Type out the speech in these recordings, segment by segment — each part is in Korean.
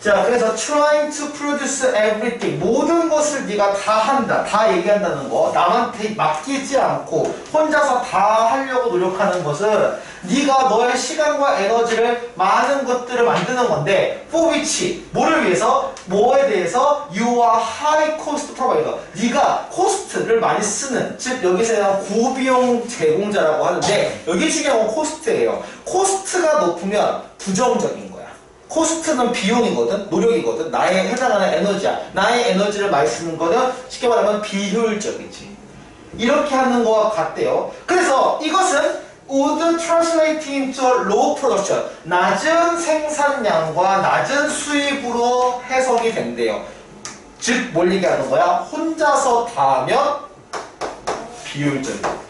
자, 그래서 trying to produce everything. 모든 것을 네가 다 한다. 다 얘기한다는 거. 남한테 맡기지 않고 혼자서 다 하려고 노력하는 것은 네가 너의 시간과 에너지를 많은 것들을 만드는 건데 for which, 뭐를 위해서? 뭐에 대해서? You are high cost provider. 네가 코스트를 많이 쓰는, 즉 여기서 고비용 제공자라고 하는데 여기 중요한 건 코스트예요. 코스트가 높으면 부정적인 거야. 코스트는 비용이거든, 노력이거든, 나에 해당하는 에너지야. 나의 에너지를 많이 쓰는 거는 쉽게 말하면 비효율적이지. 이렇게 하는 거와 같대요. 그래서 이것은 would translate into low production. 낮은 생산량과 낮은 수입으로 해석이 된대요. 즉, 뭘 얘기하는 거야? 혼자서 다 하면 비효율적이다.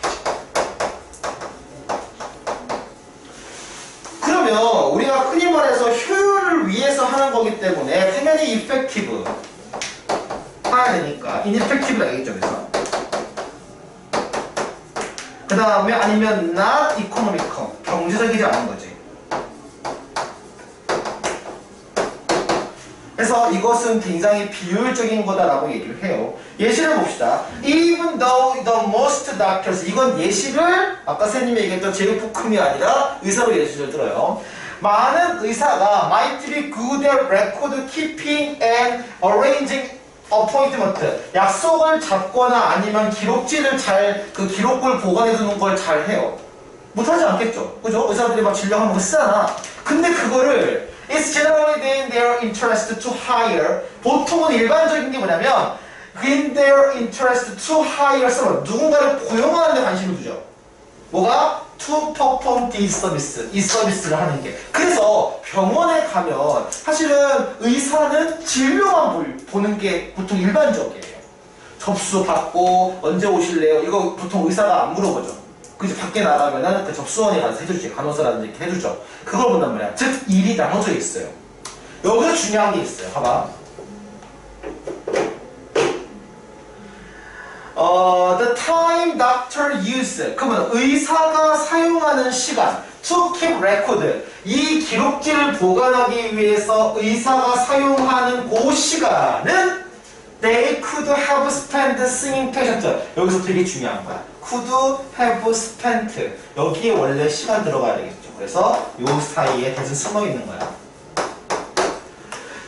그러면 우리가 흔히 말해서 효율을 위해서 하는 거기 때문에 당연히 effective 해야 되니까 ineffective라고 얘기죠. 그래서 그 다음에 아니면 not economical, 경제적이지 않은 거지. 그래서 이것은 굉장히 비효율적인 거다라고 얘기를 해요. 예시를 봅시다. Even though the most doctors, 이건 예시를 아까 선생님이 얘기했던 제육볶음이 아니라 의사로 예시를 들어요. 많은 의사가 might be good at record keeping and arranging appointment, 약속을 잡거나 아니면 기록지를 잘, 그 기록을 보관해 두는 걸 잘 해요. 못하지 않겠죠? 그죠? 의사들이 막 진료하는 거 쓰잖아. 근데 그거를 It's generally in their interest to hire. 보통은 일반적인 게 뭐냐면 in their interest to hire someone. 누군가를 고용하는 데 관심을 두죠. 뭐가? To perform this service. 이 서비스를 하는 게. 그래서 병원에 가면 사실은 의사는 진료만 보는 게 보통 일반적이에요. 접수 받고 언제 오실래요? 이거 보통 의사가 안 물어보죠. 그래서 밖에 나가면은 그 접수원이 가서 해주지. 간호사라든지 이렇게 해주죠. 그걸 본단 말이야. 즉, 일이 나눠져 있어요. 여기서 중요한 게 있어요. 봐봐. The time doctor use. 그러면 의사가 사용하는 시간. To keep record. 이 기록지를 보관하기 위해서 의사가 사용하는 그 시간은 They could have spent seeing patient. 여기서 되게 중요한 거야. Could have spent. 여기에 원래 시간 들어가야 되겠죠. 그래서 요 사이에 대신 숨어 있는 거야.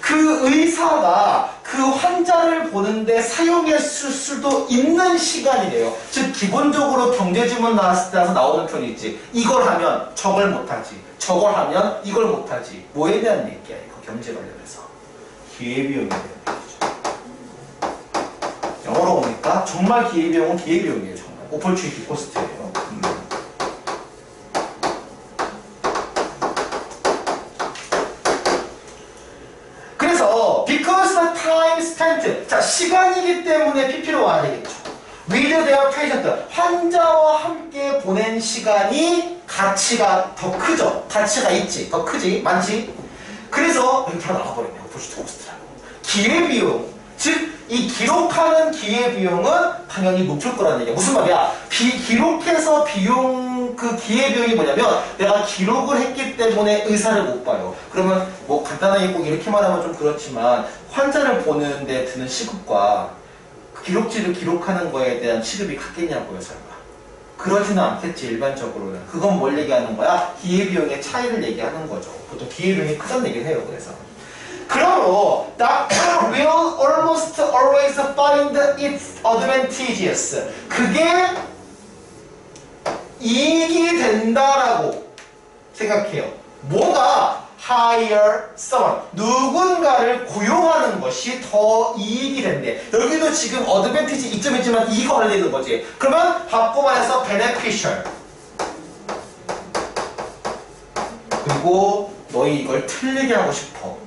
그 의사가 그 환자를 보는데 사용했을 수도 있는 시간이래요. 즉 기본적으로 경제지문 나왔을 때 나오는 편이 있지. 이걸 하면 저걸 못하지. 저걸 하면 이걸 못하지. 뭐에 대한 얘기야 이거 경제 관련해서. 기회비용에 대한 얘기죠. 영어로 보니까 정말 기회비용은 기회비용이에요. 정말. opportunity cost예요. 그래서 because the time spent, 자 시간이기 때문에 PP로 와야 되겠죠. with their patient, 환자와 함께 보낸 시간이 가치가 더 크죠. 가치가 있지. 더 크지. 많지. 그래서 여기 다 나와버렸네. opportunity cost라고. 기회비용. 즉, 이 기록하는 기회비용은 당연히 높을 거라는 얘기야. 무슨 말이야? 기록해서 비용, 그 기회비용이 뭐냐면 내가 기록을 했기 때문에 의사를 못 봐요. 그러면 뭐 간단하게 꼭 이렇게 말하면 좀 그렇지만 환자를 보는데 드는 시급과 기록지를 기록하는 거에 대한 시급이 같겠냐고요, 설마. 그러지는 않겠지, 일반적으로는. 그건 뭘 얘기하는 거야? 기회비용의 차이를 얘기하는 거죠. 보통 기회비용이 크다는 얘기를 해요, 그래서. 그러므로 doctor will almost always find it advantageous. 그게 이익이 된다라고 생각해요. 뭐가? hire someone. 누군가를 고용하는 것이 더 이익이 된대. 여기도 지금 advantage 이점이지만 이거 걸리는 거지. 그러면 바꿔 말해서 beneficial. 그리고 너희 이걸 틀리게 하고 싶어.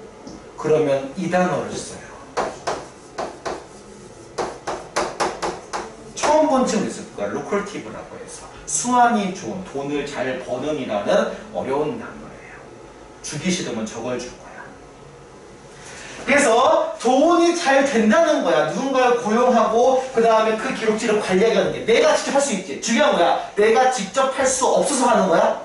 그러면 이 단어를 써요. 처음 본 친구 있을 거야. lucrative라고 해서 수완이 좋은, 돈을 잘 버는이라는 어려운 단어예요. 주기 싫으면 저걸 줄 거야. 그래서 돈이 잘 된다는 거야. 누군가를 고용하고 그 다음에 그 기록지를 관리하는 게 내가 직접 할 수 있지. 중요한 거야. 내가 직접 할 수 없어서 하는 거야?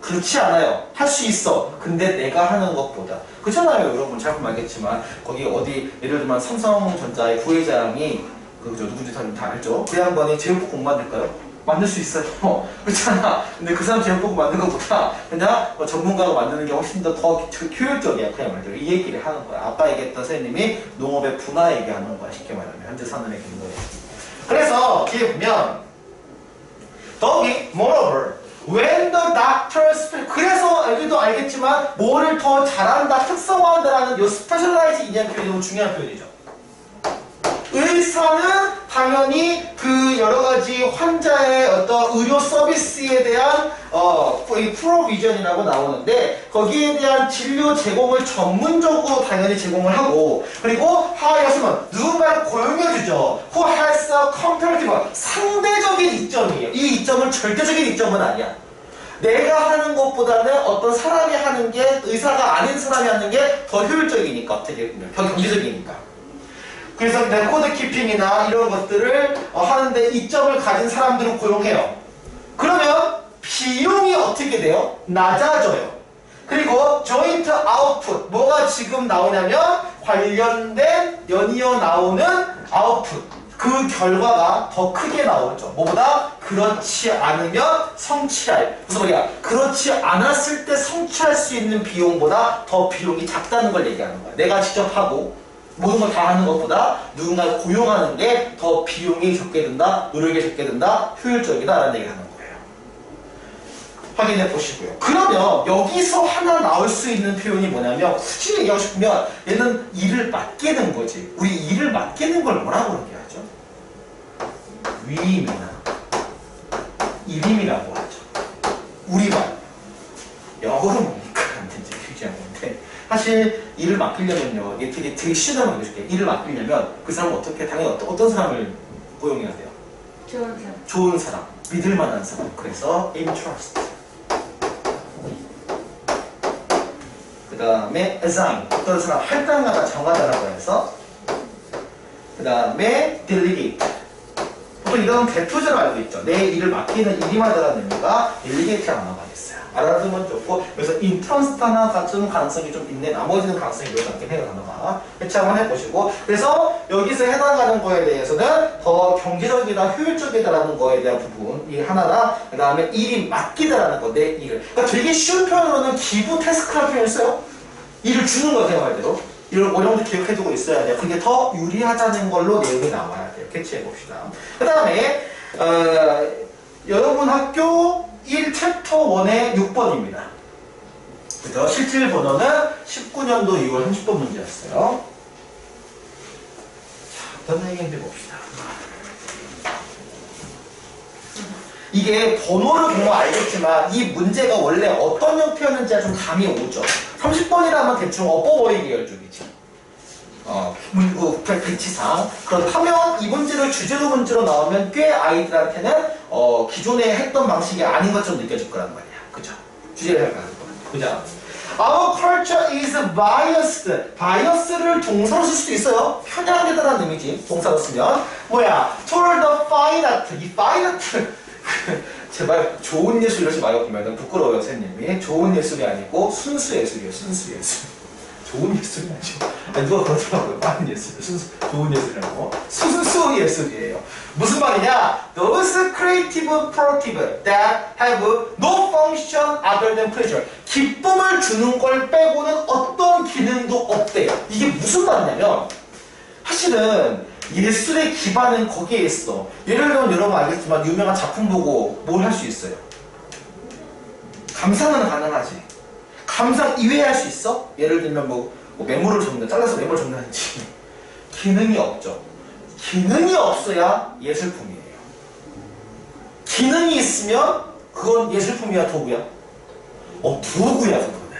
그렇지 않아요. 할 수 있어. 근데 내가 하는 것보다. 그렇잖아요. 여러분 잘 보면 알겠지만 거기 어디 예를 들면 삼성전자의 부회장이 그저 누군지 다 알죠? 그 양반이 제육볶음 못 만들까요? 만들 수 있어요. 그렇잖아. 근데 그 사람 제육볶음 만든 것보다 그냥 전문가가 만드는 게 훨씬 더 효율적이야. 그냥 말이죠. 이 얘기를 하는 거야. 아까 얘기했던 선생님이 농업의 분화 얘기하는 거야. 쉽게 말하면 현재 산업의 경우에. 그래서 뒤에 보면 더욱이 moreover when the doctors 그래서 여기도 알겠지만 뭐를 더 잘한다, 특성화한다라는 요 specialize 이념 표현이 너무 중요한 표현이죠. 의사는 당연히 그 여러 가지 환자의 어떤 의료 서비스에 대한 이 프로비전이라고 나오는데 거기에 대한 진료 제공을 전문적으로 당연히 제공을 하고 그리고 하였으면 누군가를 고용해주죠. Who has a comparative 상대적인 이점이에요. 이 이점은 절대적인 이점은 아니야. 내가 하는 것보다는 어떤 사람이 하는 게 의사가 아닌 사람이 하는 게 더 효율적이니까 어떻게 보면 더 경제적이니까. 그래서 레코드 키핑이나 이런 것들을 하는데 이점을 가진 사람들을 고용해요. 그러면 비용이 어떻게 돼요? 낮아져요. 그리고 조인트 아웃풋 뭐가 지금 나오냐면 관련된 연이어 나오는 아웃풋 그 결과가 더 크게 나오죠. 뭐보다 그렇지 않으면 성취할 무슨 말이야? 그렇지 않았을 때 성취할 수 있는 비용보다 더 비용이 작다는 걸 얘기하는 거야. 내가 직접 하고 모든 걸 다 하는 것보다 누군가를 고용하는 게 더 비용이 적게 든다, 노력이 적게 든다, 효율적이다라는 얘기를 하는 거예요. 확인해 보시고요. 그러면 여기서 하나 나올 수 있는 표현이 뭐냐면 굳이 얘기하고 싶으면 얘는 일을 맡기는 거지. 우리 일을 맡기는 걸 뭐라고 얘기하죠? 위임이나 일임이라고 하죠. 우리말. 영어로 뭡니까? 안 된지 규지한 건데 사실 일을 맡기려면요, 이게 되게 쉬운 사람 알려줄게. 일을 맡기려면 그 사람은 어떻게, 당연히 어떤 사람을 고용해야 돼요? 좋은 사람. 좋은 사람, 믿을 만한 사람. 그래서 entrust. 그 다음에 assign. 어떤 사람 할당하다 정하다라고 해서. 그 다음에 delegate. 보통 이런 대표제로 알고 있죠. 내 일을 맡기는 일임하다라는 의미가 delegate라는 단어가 있어요. 알아두면 좋고 그래서 인트런스타나 같은 가능성이 좀 있네. 나머지는 가능성이 몇 같긴 해요. 단어가 해체 한번 해보시고 그래서 여기서 해당하는 거에 대해서는 더 경제적이다 효율적이다라는 거에 대한 부분이 하나나 그 다음에 일이 맡기다라는 거 내 일을 그러니까 되게 쉬운 표현으로는 기부 태스크라는 표현을 써요. 일을 주는 거 그냥 말대로 이런 어려움도 기억해두고 있어야 돼요. 그게 더 유리하다는 걸로 내용이 나와야 돼요. 캐치해봅시다. 그 다음에 여러분 학교 1 챕터 1의 6번입니다. 그죠? 실질 번호는 19년도 6월 30번 문제였어요. 자, 어떤 얘기인지 봅시다. 이게 번호를 보면 알겠지만 이 문제가 원래 어떤 형태였는지가 좀 감이 오죠. 30번이라면 대충 어버워이 계열 쪽이지. 문구 배치상. 그렇다면 이 문제를 주제로 문제로 나오면 꽤 아이들한테는 기존에 했던 방식이 아닌 것처럼 느껴질 거란 말이야. 그죠? 주제를 해가는 거. 그죠? Our culture is biased. bias를 동사로 쓸 수도 있어요. 편향되다라는 의미지. 동사로 쓰면. 뭐야? toward the fine art. 이 fine art. 제발 좋은 예술 이러지 마요. 보면 부끄러워요. 선생님이. 좋은 예술이 아니고 순수 예술이에요. 순수 예술. 좋은 예술이 아니죠. 누가 그러더라고요. 많은 예술, 좋은 예술이라고. 순수 예술이에요. 무슨 말이냐? Those creative, productive that have no function other than pleasure. 기쁨을 주는 걸 빼고는 어떤 기능도 없대요. 이게 무슨 말이냐면 사실은 예술의 기반은 거기에 있어. 예를 들면 여러분 알겠지만 유명한 작품 보고 뭘 할 수 있어요? 감상은 가능하지. 감상 이외에 할 수 있어? 예를 들면 뭐 메모를 적는다, 잘라서 메모를 적는다든지 기능이 없죠. 기능이 없어야 예술품이에요. 기능이 있으면 그건 예술품이야, 도구야? 도구야, 그거는.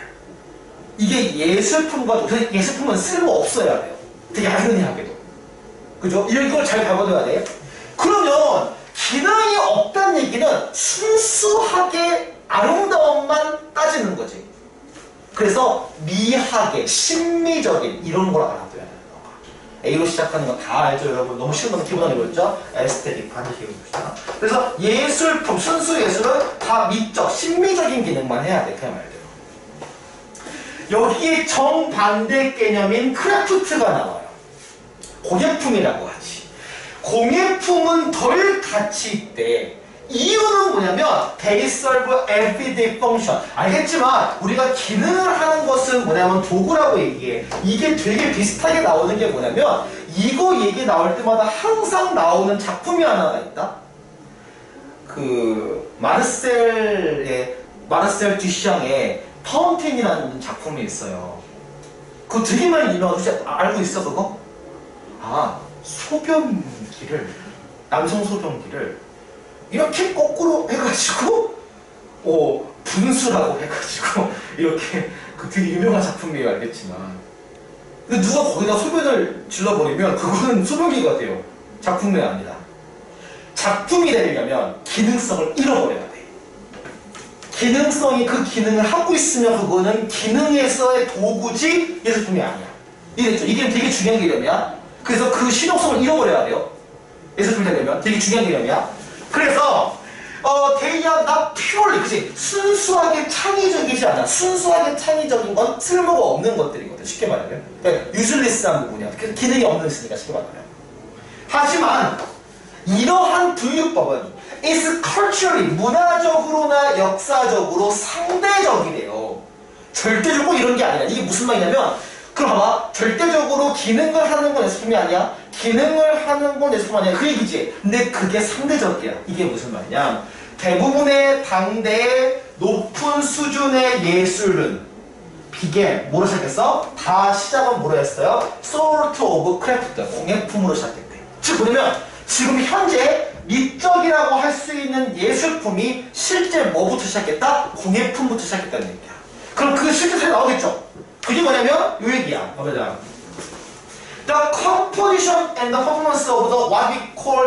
이게 예술품과 예술품은 쓸모 없어야 돼요. 되게 아이러니하게도. 그죠? 이걸 잘 잡아둬야 돼. 그러면 기능이 없다는 얘기는 순수하게 아름다움만 따지는 거지. 그래서 미하게, 심미적인 이런 걸 알아둬야 되는 거야. A로 시작하는 거 다 알죠, 여러분? 너무 쉬운 건 기본으로 배웠죠? 에스테틱 반드시 기억해봅시다. 그래서 예술품, 순수 예술은 다 미적, 심미적인 기능만 해야 돼, 그냥 말대로. 여기에 정반대 개념인 크래프트가 나와요. 공예품이라고 하지. 공예품은 덜 가치 있대. 이유는 뭐냐면 they serve everyday function. 알겠지만 우리가 기능을 하는 것은 뭐냐면 도구라고 얘기해. 이게 되게 비슷하게 나오는 게 뭐냐면 이거 얘기 나올 때마다 항상 나오는 작품이 하나가 있다. 그 마르셀 듀샹의 파운틴이라는 작품이 있어요. 그거 되게 많이 유명하고 혹시 알고 있어 그거? 아, 남성 소변기를 이렇게 거꾸로 해가지고 분수라고 해가지고 이렇게 그 되게 유명한 작품이에요. 알겠지만 근데 누가 거기다 소변을 질러버리면 그거는 소변기가 돼요. 작품이 아니라. 작품이 되려면 기능성을 잃어버려야 돼. 기능성이 그 기능을 하고 있으면 그거는 기능에서의 도구지 예술품이 아니야. 이랬죠? 이게 되게 중요한 개념이야. 그래서 그 실용성을 잃어버려야 돼요. 예술품이 되려면 되게 중요한 개념이야. 그래서 they are not purely, 그치? 순수하게 창의적이지 않아. 순수하게 창의적인 건 쓸모가 없는 것들이거든. 쉽게 말하면. 그러니까 useless한 부분이야. 기능이 없는 있으니까 쉽게 말하면. 하지만 이러한 분류법은 is culturally, 문화적으로나 역사적으로 상대적이래요. 절대적으로 이런 게 아니라. 이게 무슨 말이냐면 그럼 봐봐. 절대적으로 기능을 하는 건 예술품이 아니야. 기능을 하는 건 예술품 아니야. 그 얘기지. 근데 그게 상대적이야. 이게 무슨 말이냐. 대부분의 당대의 높은 수준의 예술은 뭐로 시작했어? 다 시작은 뭐로 했어요? sort of craft, 공예품으로 시작했대. 즉 뭐냐면 지금 현재 미적이라고 할 수 있는 예술품이 실제 뭐부터 시작했다? 공예품부터 시작했다는 얘기야. 그럼 그 실제 잘 나오겠죠? 그게 뭐냐면 이 얘기야. 봐보자. The composition and the performance of the what we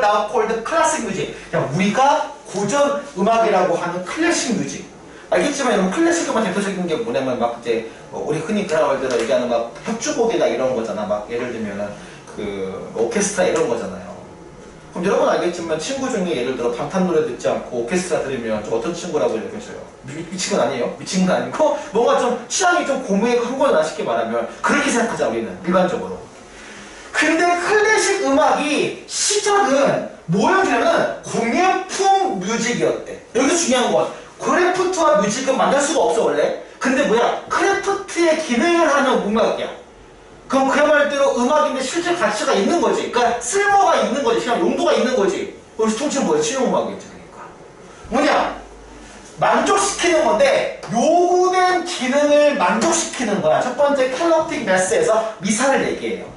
now call the classic music. 우리가 고전 음악이라고 하는 클래식 뮤직. 알겠지만 여러분 클래식 음악 대표적인 게 뭐냐면 막 이제 우리 흔히 드라마를 들어 얘기하는 막 협주곡이나 이런 거잖아. 막 예를 들면은 그 오케스트라 이런 거잖아요. 그럼 여러분 알겠지만 친구 중에 예를 들어 방탄 노래 듣지 않고 오케스트라 들으면 좀 어떤 친구라고 얘기해줘요? 미친 건 아니에요. 미친 건 아니고 뭔가 좀 취향이 좀 고무해한 거나 쉽게 말하면 그렇게 생각하자 우리는 일반적으로. 근데 클래식 음악이 시작은 뭐였냐면 공예품 뮤직이었대. 여기서 중요한 건 크래프트와 뮤직은 만날 수가 없어 원래. 근데 뭐야? 크래프트의 기능을 하는 음악이야. 그럼 그야말로 음악인데 실제 가치가 있는 거지. 그러니까 쓸모가 있는 거지. 그냥 용도가 있는 거지. 그래서 통칭 뭐야? 실용음악이겠지. 그러니까 뭐냐? 만족시키는 건데 요구된 기능을 만족시키는 거야. 첫 번째 캘럭틱 매스에서 미사를 얘기해요.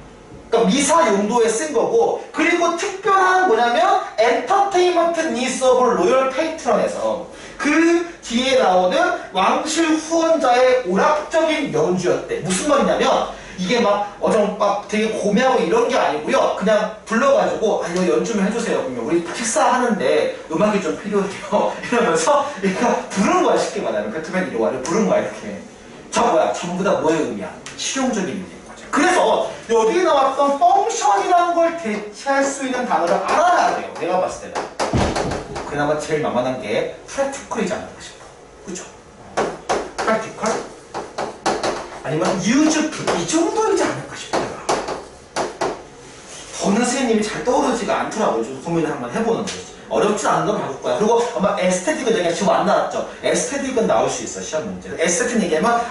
그러니까 미사 용도에 쓴 거고, 그리고 특별한 뭐냐면 엔터테인먼트 니스 오브 로열 페이트런에서 그 뒤에 나오는 왕실 후원자의 오락적인 연주였대. 무슨 말이냐면 이게 막 되게 고매하고 이런 게 아니고요. 그냥 불러가지고 이거 연주 좀 해주세요. 그러면 우리 식사하는데 음악이 좀 필요해요. 이러면서 얘가 부른 거야. 쉽게 말하면 베토벤 이로와를 부른 거야. 이렇게. 전부 다 뭐의 의미야? 실용적인 의미인 거죠. 그래서 여기 나왔던 펑션이라는 걸 대체할 수 있는 단어를 알아야 돼요. 내가 봤을 때는. 그나마 제일 만만한 게 프랙티컬이지 않을까 싶어. 그쵸? 프랙티컬? 아니면 유즈풀 이 정도이지 않을까 싶어요. 더는 선생님이 잘 떠오르지가 않더라고요. 좀 고민을 한번 해보는 거지. 어렵지 않은 건 바꿀 거야. 그리고 아마 에스테틱은 여기가 지금 안 나왔죠. 에스테틱은 나올 수 있어 시험 문제. 에스테틱 얘기하면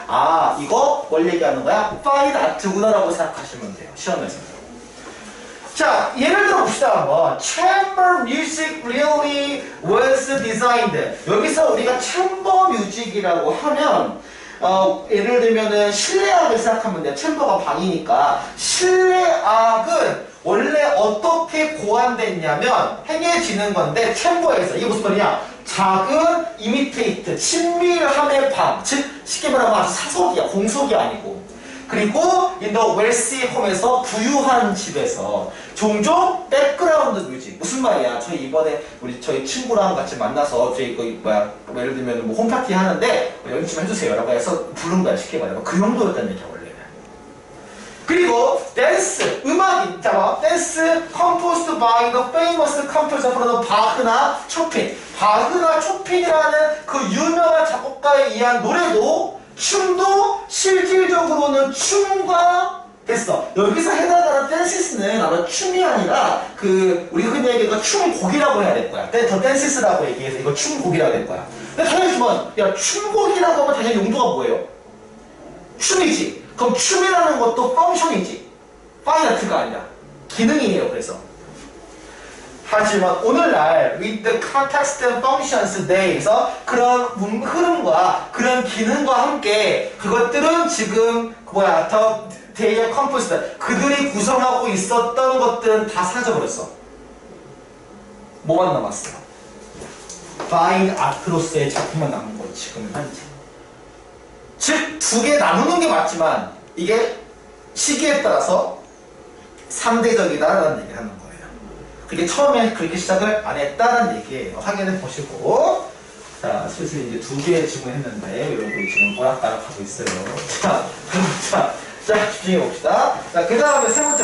이거 뭘 얘기하는 거야? 파인 아트구나 라고 생각하시면 돼요. 시험에서. 자, 예를 들어 봅시다 한번. Chamber music really was designed. 여기서 우리가 chamber music이라고 하면 예를 들면은 실내악을 생각하면 돼요. 챔버가 방이니까. 실내악은 원래 어떻게 고안됐냐면 행해지는 건데 챔버에서. 이게 무슨 말이냐? 작은 이미테이트, 친밀함의 방. 즉 쉽게 말하면 아주 사석이야. 공석이 아니고. 그리고 in the wealthy home에서 부유한 집에서 종종 백그라운드 뮤직. 무슨 말이야? 저희 이번에 저희 친구랑 같이 만나서 저희 예를 들면 홈파티 하는데 연주 좀 해주세요 라고 해서 부른 거야. 쉽게 말하면 그 정도였다는 얘기야 원래는. 그리고 댄스, 음악인, 자, 댄스 composed by the famous composer 바흐나 초핀. 바흐나 초핀이라는 그 유명한 작곡가에 의한 노래도 춤도 실질적으로는 춤과 됐어. 여기서 해당하는 댄시스는 아마 춤이 아니라 그 우리가 흔히 얘기하는 춤곡이라고 해야 될 거야. 더 댄시스라고 얘기해서 이거 춤곡이라고 될 거야. 근데 당연히 야 춤곡이라고 하면 당연히 용도가 뭐예요? 춤이지. 그럼 춤이라는 것도 펑션이지. 파인아트가 아니라 기능이에요. 그래서 하지만 오늘날 with the context and functions 내에서 그런 흐름과 그런 기능과 함께 그것들은 지금 더 대의 컴포스트 그들이 구성하고 있었던 것들은 다 사라져버렸어. 뭐만 남았어? 파인 아트로서의 작품만 남은 거지 지금 현재. 즉 두 개 나누는 게 맞지만 이게 시기에 따라서 상대적이다라는 얘기를 하는 거예요. 그게 처음에 그렇게 시작을 안 했다는 얘기예요. 확인해 보시고. 자, 슬슬 이제 두 개 질문했는데 여러분이 지금 꼬락따락 하고 있어요. 자, 집중해 봅시다. 자, 그 다음에 세 번째.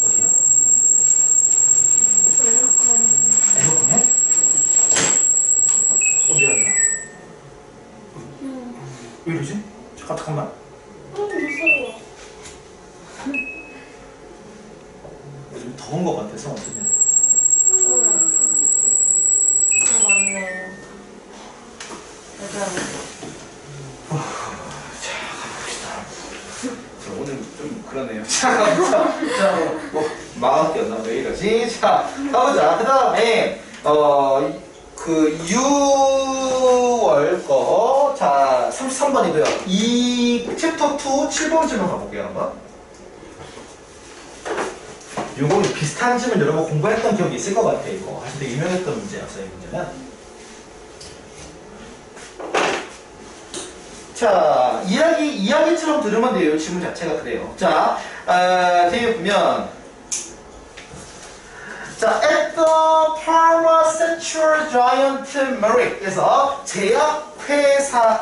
어디야? 에어컨에? 어디야, 여기야? 왜 이러지? 잠깐만. 무서워. 요즘 더운 것 같아서 어쩌냐. 맞네. 자, 가봅시다. 자, 오늘 좀 그러네요. 자, 뭐 마음이었나? 왜 이러지? 자, 가보자. 그 다음에, 그 6월 거, 자, 33번이고요. 이 챕터 2 7번 질문 가볼게요, 한번. 요거 비슷한 질문 여러분 공부했던 기억이 있을 것 같아요. 이거 사실 되게 유명했던 문제였어요, 이 문제는. 자, 이야기처럼 들으면 돼요. 질문 자체가 그래요. 자, 뒤에 보면, 자, at the pharmaceutical giant Merrick에서 제약회사의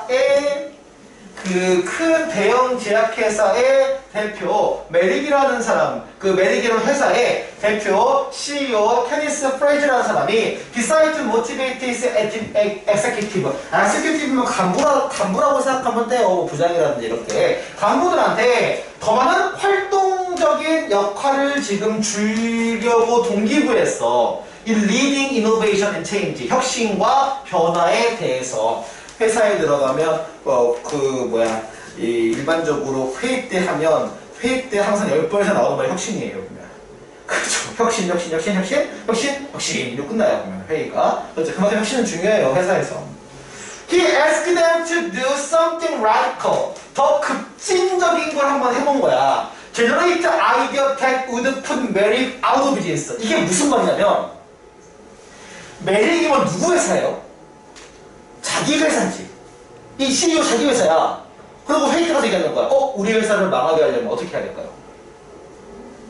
그 큰 대형 제약회사의 대표 메릭이라는 사람, 그 메릭이라는 회사의 대표 CEO 케니스 프레이즈라는 사람이 decide to motivate his executive, executive면 간부라고 생각하면 돼요. 뭐 부장이라든지 이렇게 간부들한테 더 많은 활동적인 역할을 지금 주려고 동기부여했어. 이 leading innovation and change, 혁신과 변화에 대해서. 회사에 들어가면 이 일반적으로 회의 때 하면 회의 때 항상 10번에서 나오는 말이 혁신이에요. 보면. 그렇죠. 혁신 이로 끝나요. 보면 회의가. 그렇죠. 그만큼 혁신은 중요해요. 회사에서. He asked them to do something radical. 더 급진적인 걸 한번 해본 거야. Generate idea that would put Merrick out of business. 이게 무슨 말이냐면 메릭이면 누구 회사예요? 자기 회사지. 이 CEO 자기 회사야. 그리고 회의 때 가서 얘기하는 거야. 우리 회사를 망하게 하려면 어떻게 해야 될까요?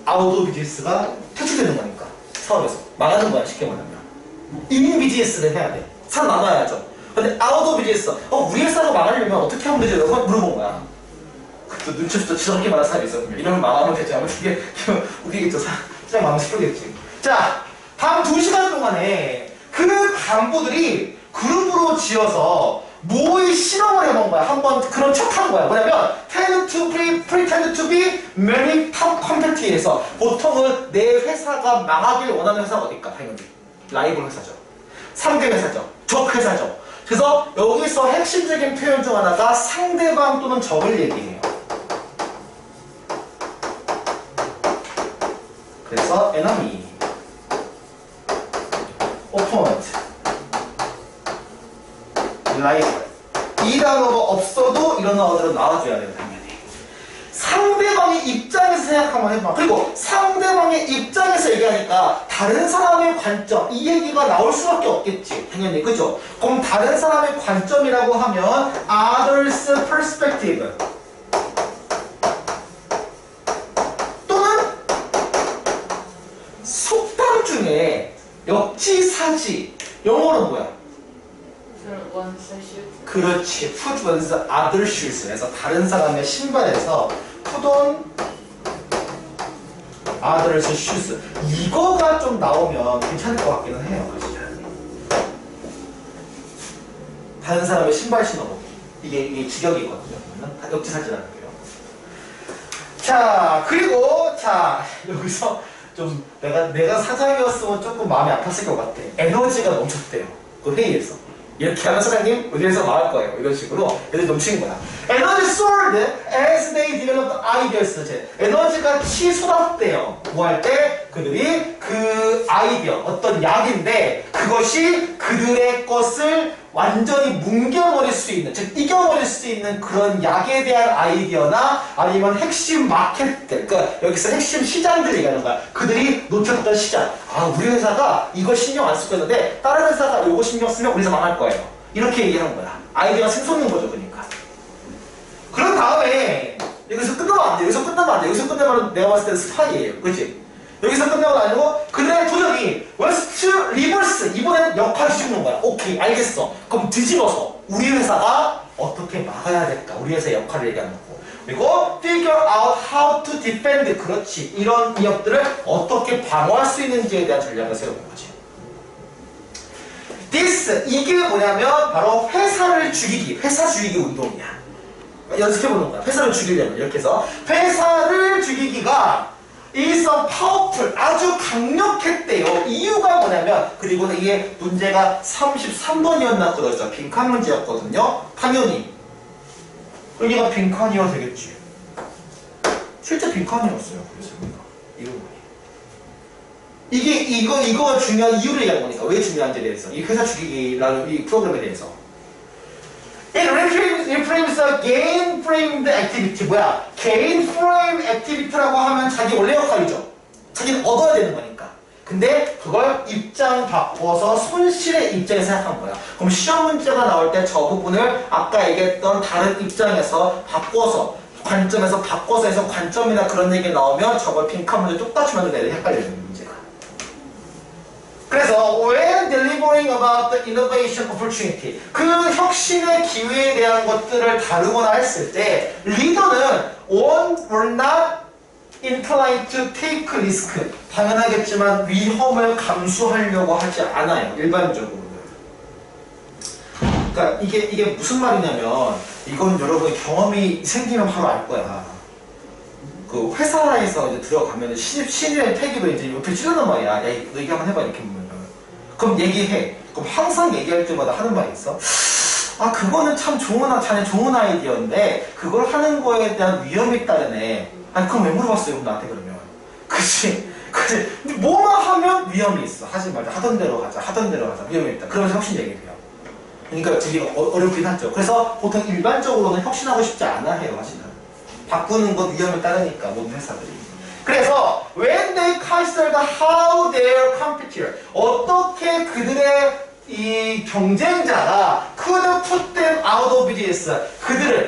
아웃 오브 비즈니스가 퇴출되는 거니까. 사업에서. 망하는 거야, 쉽게 말하면. 인 비즈니스를 해야 돼. 살아남아야죠. 근데 아웃 오브 비즈니스. 우리 회사가 망하려면 어떻게 하면 되죠? 라고 물어본 거야. 또 눈치 없어 지저렇게 말하는 사람이 있어. 이러면 망하면 되지. 아무튼 이게 웃기겠죠. 그냥 마음 슬프겠지. 자, 다음 2시간 동안에 그 간부들이 그룹으로 지어서 모의 실험을 해본 거야. 한번 그런 척한 거야. 뭐냐면 pretend to be many top company에서 보통은 내 회사가 망하길 원하는 회사가 어딜까? 당연히 라이벌 회사죠. 상대 회사죠. 적 회사죠. 그래서 여기서 핵심적인 표현 중 하나가 상대방 또는 적을 얘기해요. 그래서 enemy, opponent, 라이벌. 이 단어가 없어도 이런 단어들은 나와줘야 돼요, 당연히. 상대방의 입장에서 생각 한번 해봐. 그리고 상대방의 입장에서 얘기하니까 다른 사람의 관점, 이 얘기가 나올 수밖에 없겠지. 당연히, 그죠? 그럼 다른 사람의 관점이라고 하면 others perspective. 또는 속담 중에 역지사지. 영어로는 뭐야? one's shoes. 그렇지. put one's other shoes. 그래서 다른 사람의 신발에서 put on other's shoes. 이거가 좀 나오면 괜찮을 것 같기는 해요. 다른 사람의 신발 신어보기. 이게 직역이거든요. 그러면 역지사지라는 거예요. 자, 그리고 자 여기서 좀 내가 사장이었으면 조금 마음이 아팠을 것 같아. 에너지가 넘쳤대요. 그 회의에서. 이렇게 하면 사장님 의뢰에서 망할 거예요. 이런 식으로 애들이 넘치는 거야. 에너지 soared as they developed ideas. 에너지가 치솟았대요. 뭐 할 때? 그들이 그 아이디어, 어떤 약인데 그것이 그들의 것을 완전히 뭉개버릴 수 있는, 즉 이겨버릴 수 있는 그런 약에 대한 아이디어나 아니면 핵심 마켓들, 그러니까 여기서 핵심 시장들 얘기하는 거야. 그들이 놓쳤던 시장. 아, 우리 회사가 이거 신경 안 쓰고 있는데 다른 회사가 이거 신경 쓰면 우리 회사 망할 거예요. 이렇게 얘기하는 거야. 아이디어가 샘솟는 거죠, 그러니까. 그런 다음에 여기서 끝나면 안 돼. 여기서 끝나면 안 돼. 여기서 끝나면 내가 봤을 때는 스파이예요. 그렇지? 여기서 끝나고 아니고 그들의 도전이 웨스트 리버스 이번엔 역할을 주는 거야. 오케이, 알겠어. 그럼 뒤집어서 우리 회사가 어떻게 막아야 될까? 우리 회사의 역할을 얘기하는 거고. 그리고 figure out how to defend. 그렇지. 이런 기업들을 어떻게 방어할 수 있는지에 대한 전략을 세우는 거지. This, 이게 뭐냐면 바로 회사를 죽이기, 회사 죽이기 운동이야. 연습해보는 거야. 회사를 죽이려면 이렇게 해서 회사를 죽이기가 is a powerful, 아주 강력했대요. 이유가 뭐냐면, 그리고 이게 문제가 33번이었나 그러죠. 빈칸 문제였거든요. 당연히 여기가 빈칸이어야 되겠지. 실제 빈칸이었어요. 그래서 이거 이거가 중요한 이유를 얘기하는 거니까. 왜 중요한지에 대해서, 이 회사 죽이기라는 이 프로그램에 대해서. It reframes a gain-framed activity. 뭐야? gain-frame activity라고 하면 자기 원래 역할이죠. 자기는 얻어야 되는 거니까. 근데 그걸 입장 바꿔서 손실의 입장에서 생각한 거야. 그럼 시험 문제가 나올 때 저 부분을 아까 얘기했던 다른 입장에서 바꿔서, 관점에서 바꿔서 해서 관점이나 그런 얘기 나오면 저걸 빈칸 문제 똑같이 만들면 애들이 헷갈려요, 문제가. 그래서 when delivering about the innovation opportunity, 그 혁신의 기회에 대한 것들을 다루거나 했을 때 리더는 one or not inclined to take risk, 당연하겠지만 위험을 감수하려고 하지 않아요, 일반적으로는. 그러니까 이게 무슨 말이냐면, 이건 여러분 경험이 생기면 바로 알 거야. 그 회사에서 이제 들어가면 신입의 태기로 이제 옆에 찌르는 말이야. 야, 너 얘기 한번 해봐, 이렇게 보면. 그럼 얘기해. 그럼 항상 얘기할 때마다 하는 말이 있어. 아, 그거는 참 자네 좋은 아이디어인데 그걸 하는 거에 대한 위험이 따르네. 아니, 그럼 왜 물어봤어요, 그럼 나한테 그러면. 그치? 근데 뭐만 하면 위험이 있어. 하지 말자. 하던 대로 가자. 위험이 있다. 그러면서 혁신 얘기를 해요. 그러니까 되게 어렵긴 하죠. 그래서 보통 일반적으로는 혁신하고 싶지 않아 해요, 사실은. 바꾸는 건 위험을 따르니까, 모든 회사들이. 그래서 when they considered how their competitor, 어떻게 그들의 이 경쟁자가 could put them out of business,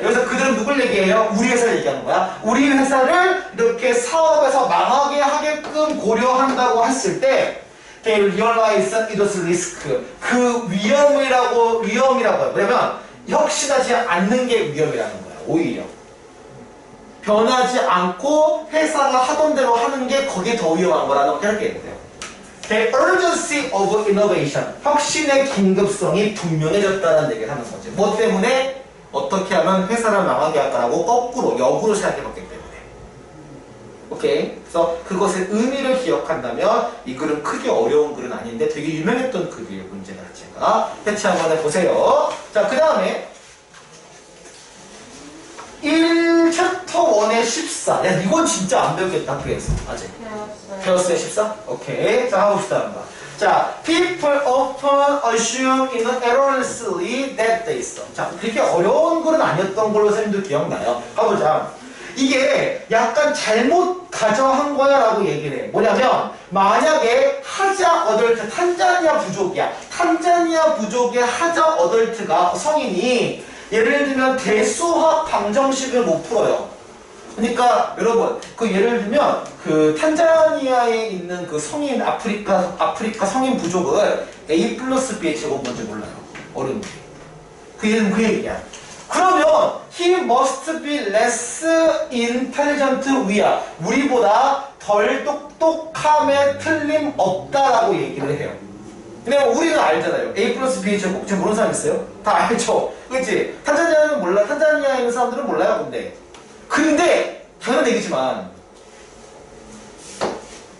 여기서 그들은 누굴 얘기해요? 우리 회사를 얘기하는 거야. 우리 회사를 이렇게 사업에서 망하게 하게끔 고려한다고 했을 때 they realized it was risk, 그 위험이라고 해요. 왜냐면 혁신하지 않는 게 위험이라는 거야, 오히려. 변하지 않고 회사가 하던 대로 하는 게 거기에 더 위험한 거라는 걸 이렇게 얘기해요. The urgency of innovation, 혁신의 긴급성이 분명해졌다는 얘기를 하는 거죠. 뭐 때문에? 어떻게 하면 회사를 망하게 할까라고 거꾸로, 역으로 생각해봤기 때문에. 오케이? 그래서 그것의 의미를 기억한다면 이 글은 크게 어려운 글은 아닌데 되게 유명했던 글이에요, 문제가. 제가 패치 한번 해보세요. 자, 그 다음에 1챕터 1의 14. 야, 이건 진짜 안 배웠겠다, 학교에서. 아직. 배웠어요, 14? 오케이. 자, 가봅시다, 한번. 자, people often assume erroneously that they 있어. 자, 그렇게 어려운 글은 아니었던 걸로 선생님도 기억나요. 가보자. 이게 약간 잘못 가정한 거야 라고 얘기를 해. 뭐냐면, 만약에 하자 어덜트, 탄자니아 부족이야. 탄자니아 부족의 하자 어덜트가, 성인이 예를 들면 대수학 방정식을 못 풀어요. 그러니까 여러분, 그 예를 들면 그 탄자니아에 있는 그 성인 아프리카 성인 부족을 A 플러스 B의 제곱 뭔지 몰라요, 어른들이. 그 얘기야. 그러면 he must be less intelligent we야. 우리보다 덜 똑똑함에 틀림없다라고 얘기를 해요. 왜냐면 우리는 알잖아요. A 플러스 B 제곱 지금 모르는 사람 있어요? 다 알죠? 그치? 탄자니아는 몰라. 탄자니아에 있는 사람들은 몰라요. 근데 당연한 얘기지만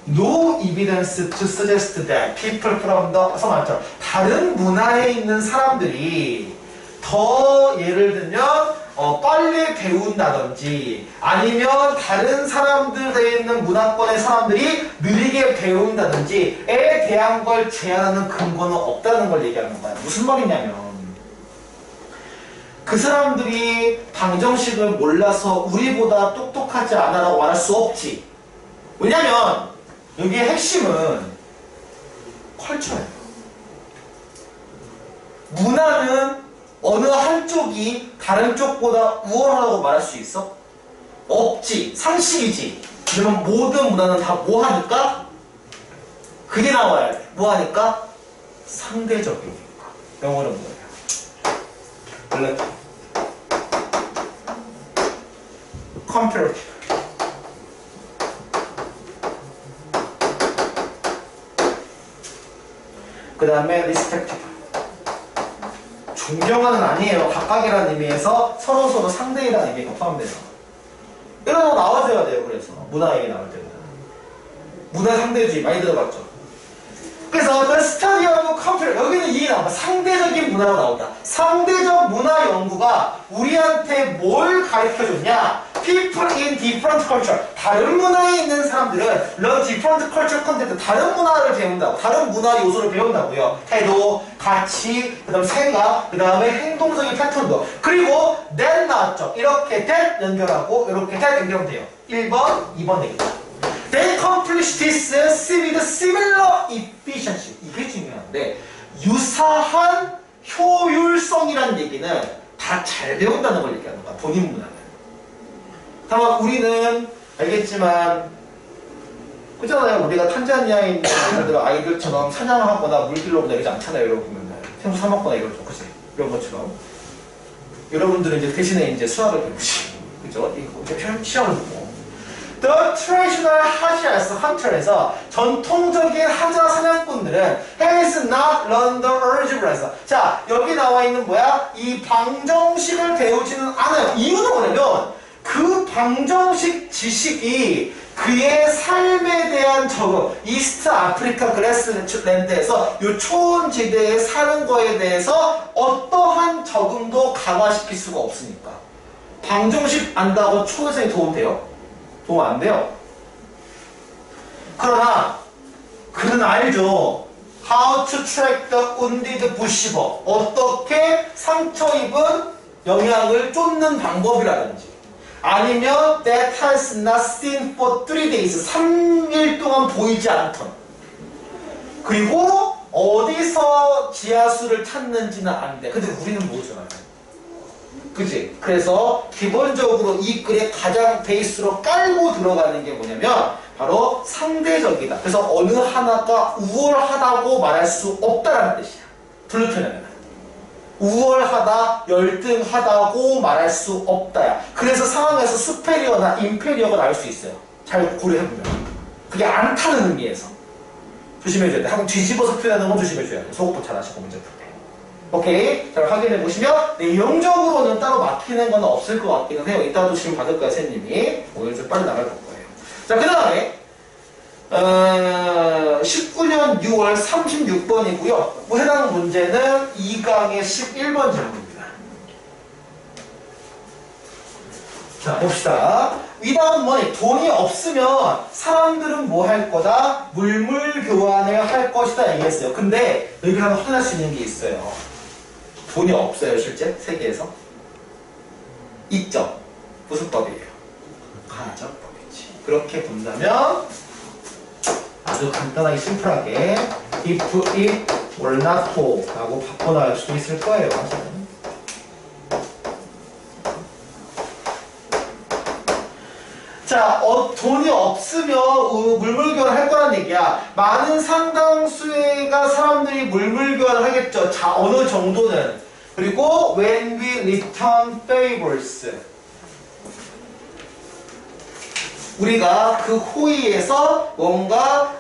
no evidence to suggest that people from the 서만처럼 다른 문화에 있는 사람들이 더 예를 들면 빨리 배운다든지 아니면 다른 사람들에 있는 문화권의 사람들이 느리게 배운다든지에 대한 걸 제한하는 근거는 없다는 걸 얘기하는 거야. 무슨 말이냐면 그 사람들이 방정식을 몰라서 우리보다 똑똑하지 않아라고 말할 수 없지. 왜냐면 여기의 핵심은 컬처예요. 문화는 어느 한쪽이 다른 쪽보다 우월하다고 말할 수 있어? 없지. 상식이지. 그러면 모든 문화는 다 뭐 하니까? 그게 나와야 돼. 뭐 하니까? 상대적이니까. 영어는 뭐예요? relative. comparative. 그 다음에 respective. 존경하는 아니에요. 각각이라는 의미에서 서로 상대이라는 의미가 포함돼서. 이런 거 나와줘야 돼요. 그래서 문화 얘기 나올 때는. 문화 상대주의 많이 들어봤죠. 그래서 the study of compare 여기는 이게 나와. 상대적인 문화로 나온다. 상대적 문화 연구가 우리한테 뭘 가르쳐줬냐? People in different culture. 다른 문화에 있는 사람들은 learn different culture content. 다른 문화를 배운다고. 다른 문화 요소를 배운다고요. 태도, 가치, 그 다음 생각, 그 다음에 행동적인 패턴도. 그리고 that 나왔죠. 이렇게 that 연결하고 이렇게 that 연결하면 돼요. 1번, 2번 되겠다. They accomplish this with similar efficiency. 이게 중요한데 유사한 효율성이라는 얘기는 다 잘 배운다는 걸 얘기하는 거야. 본인 문화는. 다만 우리는 알겠지만 그잖아요. 우리가 탄자니아에 있는 아이들처럼 사냥하거나 물길로 보내지 않잖아요. 여러분은 생수 사 먹거나 이런 거, 그치? 이런 것처럼 여러분들은 이제 대신에 이제 수학을 배우시, 그죠? 이거 시험을 보고. The traditional hunters, 전통적인 하자 사냥꾼들은 has not learned the algebra. 자, 여기 나와 있는 뭐야? 이 방정식을 배우지는 않아요. 이유는 뭐냐면 그 방정식 지식이 그의 삶에 대한 적응, 이스트 아프리카 그래스랜드에서 이 초원지대에 사는 거에 대해서 어떠한 적응도 강화시킬 수가 없으니까. 방정식 안다고 초회생이 도움돼요? 도움 안 돼요. 그러나 그는 알죠. How to track the wounded bushbo. 어떻게 상처 입은 영양을 쫓는 방법이라든지 아니면 that has not seen for 3 days 3일 동안 보이지 않던 그리고 어디서 지하수를 찾는지는 아는데 근데 우리는 모르잖아요. 그치? 그래서 기본적으로 이 글에 가장 베이스로 깔고 들어가는 게 뭐냐면 바로 상대적이다. 그래서 어느 하나가 우월하다고 말할 수 없다라는 뜻이야. 불편하면 우월하다, 열등하다고 말할 수 없다야. 그래서 상황에서 수페리어나 인페리어가 나올 수 있어요. 잘 고려해보면. 그게 않다는 의미에서. 조심해줘야 돼. 한번 뒤집어서 표현하는 건 조심해줘야 돼. 속도 잘 하시고 문제 풀 때. 오케이. 자, 확인해보시면 내용적으로는 따로 막히는 건 없을 것 같기는 해요. 이따도 지금 받을 거야, 선생님이. 오늘 좀 빨리 나갈 거예요. 자, 그 다음에 19년 6월 36번이고요. 해당 문제는 2강의 11번 질문입니다. 자, 봅시다. without money, 돈이 없으면 사람들은 뭐 할 거다? 물물 교환을 할 것이다 얘기했어요. 근데 여기 하나 확인할 수 있는 게 있어요. 돈이 없어요, 실제? 세계에서? 있죠? 무슨 법이에요? 가정법이지. 그렇게 본다면 아주 간단하게 심플하게 if it were not for 라고 바꿔나갈 수도 있을 거예요. 자, 돈이 없으면 물물교환을 할 거란 얘기야. 많은 상당수가 사람들이 물물교환을 하겠죠. 자, 어느 정도는 그리고 when we return favors. 우리가 그 호의에서 뭔가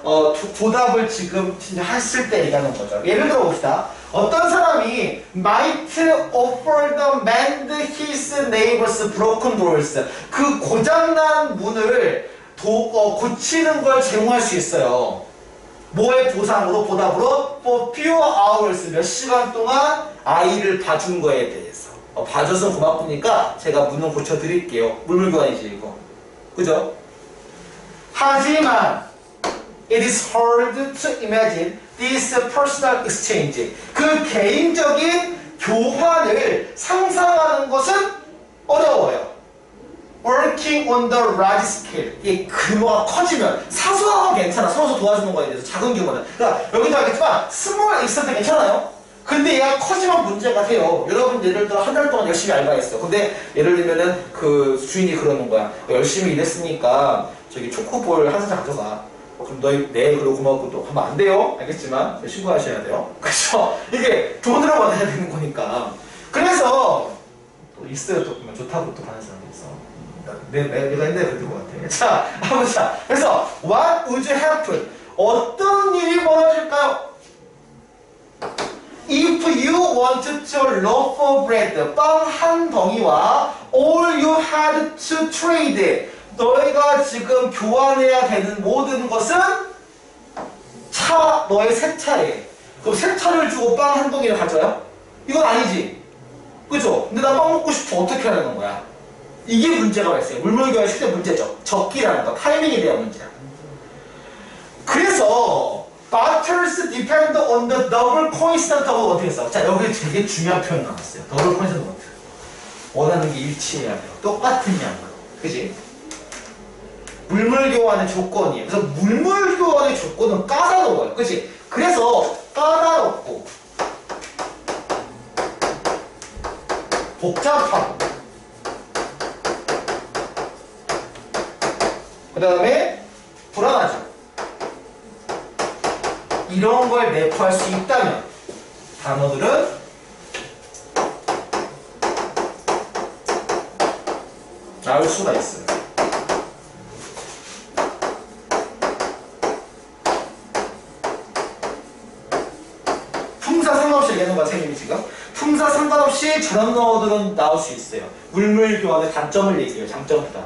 보답을 지금 했을 때 얘기하는 거죠. 예를 들어 봅시다. 어떤 사람이 might offer the mend his neighbor's broken doors. 그 고장난 문을 고치는 걸 제공할 수 있어요. 뭐의 보상으로, 보답으로? For few hours, 몇 시간 동안 아이를 봐준 거에 대해서. 봐줘서 고맙으니까 제가 문을 고쳐드릴게요. 물물교환이지 이거. 그죠? 하지만 it is hard to imagine this personal exchange. 그 개인적인 교환을 상상하는 것은 어려워요. Working on the large scale. 이 규모가 커지면 사소한 건 괜찮아. 서로 도와주는 거에 대해서 작은 규모는. 그러니까 여기도 알겠지만 small extent 괜찮아요. 근데 얘가 커지면 문제가 돼요. 여러분 예를 들어 한 달 동안 열심히 알바했어. 근데 예를 들면은 그 주인이 그러는 거야. 열심히 일했으니까 저기 초코볼 한 사장 가져가. 그럼 너희 내일 그러고 고맙고 또 하면 안 돼요. 알겠지만 신고하셔야 돼요. 그렇죠? 이게 돈으로 받아야 되는 거니까. 그래서 또 있어요. 또 보면 좋다고 또 하는 사람이 있어. 내가 옛날에 그랬던 것 같아. 자, 한번 자. 그래서 what would happen? 어떤 일이 벌어질까요? If you wanted to loaf of bread, 빵 한 덩이와 all you had to trade, 너희가 지금 교환해야 되는 모든 것은 너의 새 차에. 그럼 새 차를 주고 빵 한 덩이를 가져요? 이건 아니지. 그죠? 근데 나 빵 먹고 싶어. 어떻게 하는 거야? 이게 문제가 발생해요. 물물교환의 실제 문제죠. 적기라는 거, 타이밍에 대한 문제야. 그래서 barters depend on the double coincident하고 어떻게 했어? 자, 여기 되게 중요한 표현 나왔어요. double coincident. 원하는 게 일치해야 돼요. 똑같은 양으로. 그지? 물물교환의 조건이에요. 그래서 물물교환의 조건은 까다로워요. 그치? 그래서 까다롭고 복잡하고 그 다음에 불안하죠. 이런 걸 매표할 수 있다면 단어들은 나올 수가 있어요. 품사 상관없이 얘기하는 거야, 선생님이 지금. 품사 상관없이 저런 단어들은 나올 수 있어요. 물물교환의 단점을 얘기해요. 장점보다.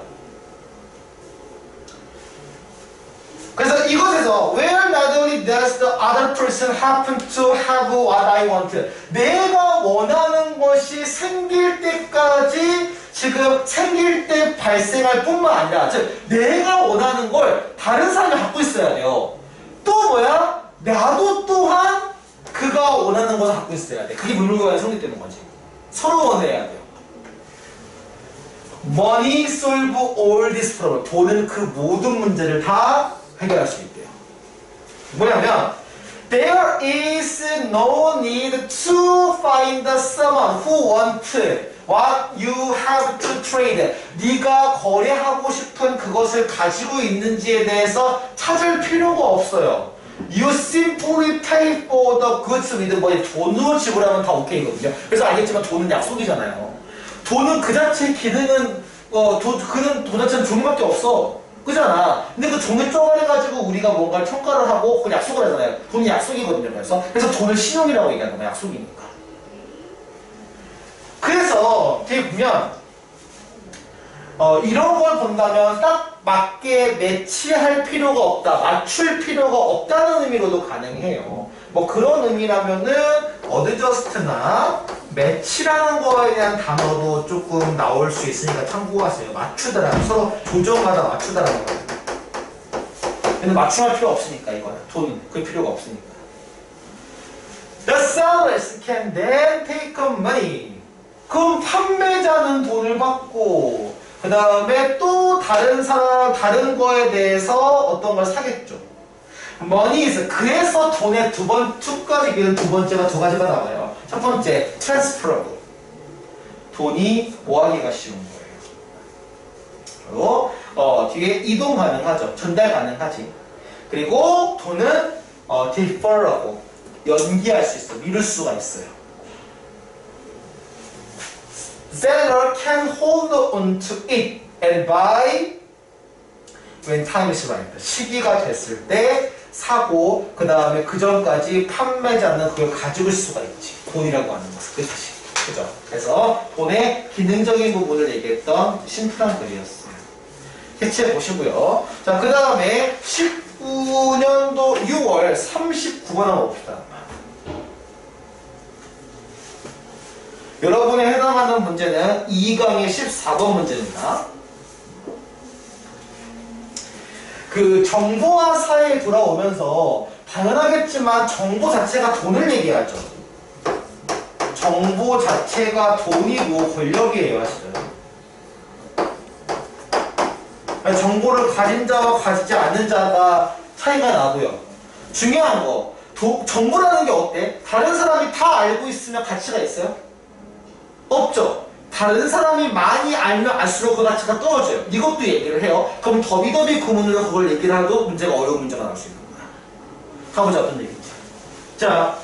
그래서 이것에서 where not only does the other person happen to have what I want, 내가 원하는 것이 생길 때까지 지금 생길 때 발생할 뿐만 아니라 즉 내가 원하는 걸 다른 사람이 갖고 있어야 돼요. 또 뭐야? 나도 또한 그가 원하는 것을 갖고 있어야 돼. 그게 물물교환이 성립되는 거지. 서로 원해야 돼요. Money solve all this problem. 돈은 그 모든 문제를 다 해결할 수 있대요. 뭐냐면 There is no need to find someone who wants what you have to trade. 네가 거래하고 싶은 그것을 가지고 있는지에 대해서 찾을 필요가 없어요. You simply pay for the goods with money. 돈으로 지불하면 다 오케이거든요. 그래서 알겠지만 돈은 약속이잖아요. 돈은 그 자체의 기능은 그는 돈 자체는 종류밖에 없어. 그잖아. 근데 그 종을 쪼가려가지고 우리가 뭔가를 평가를 하고 그걸 약속을 하잖아요. 돈이 약속이거든요. 그래서 돈을 신용이라고 얘기하는 거야. 약속이니까. 그래서 뒤에 보면 이런 걸 본다면 딱 맞게 매치할 필요가 없다. 맞출 필요가 없다는 의미로도 가능해요. 뭐 그런 의미라면은 어드저스트나 매치라는 거에 대한 단어도 조금 나올 수 있으니까 참고하세요. 맞추다라는 서로 조정하다 맞추다라는 거예요. 근데 맞춤할 필요 없으니까 이거는 돈 그 필요가 없으니까. The sellers can then take money. 그럼 판매자는 돈을 받고 그 다음에 또 다른 거에 대해서 어떤 걸 사겠죠. money is 그래서 돈의 두 가지 기능 두 번째가 두 가지가 나와요. 첫 번째 transferable. 돈이 모아기가 쉬운 거예요. 그리고 뒤에 이동 가능하죠. 전달 가능하지. 그리고 돈은 deferable. 연기할 수 있어. 미룰 수가 있어요. seller can hold on to it and buy when time is right. 시기가 됐을 때 사고 그 다음에 그 전까지 판매자는 그걸 가지고 있을 수가 있지. 돈이라고 하는 것은 그것이. 그죠? 그래서 돈의 기능적인 부분을 얘기했던 심플한 글이었어요. 캐치해 보시고요. 자, 그 다음에 19년도 6월 39번 한번 봅시다. 여러분이 해당하는 문제는 2강의 14번 문제입니다. 그 정보화 사회에 돌아오면서 당연하겠지만 정보 자체가 돈을 얘기하죠. 정보 자체가 돈이고 권력이에요, 사실은. 정보를 가진 자와 가지지 않는 자가 차이가 나고요. 중요한 거, 정보라는 게 어때? 다른 사람이 다 알고 있으면 가치가 있어요? 없죠. 다른 사람이 많이 알면 알수록 그 가치가 떨어져요. 이것도 얘기를 해요. 그럼 더비더비 구문으로 그걸 얘기를 하도 문제가 어려운 문제가 나올 수 있는 거야. 가보자, 어떤 얘기인지. 자,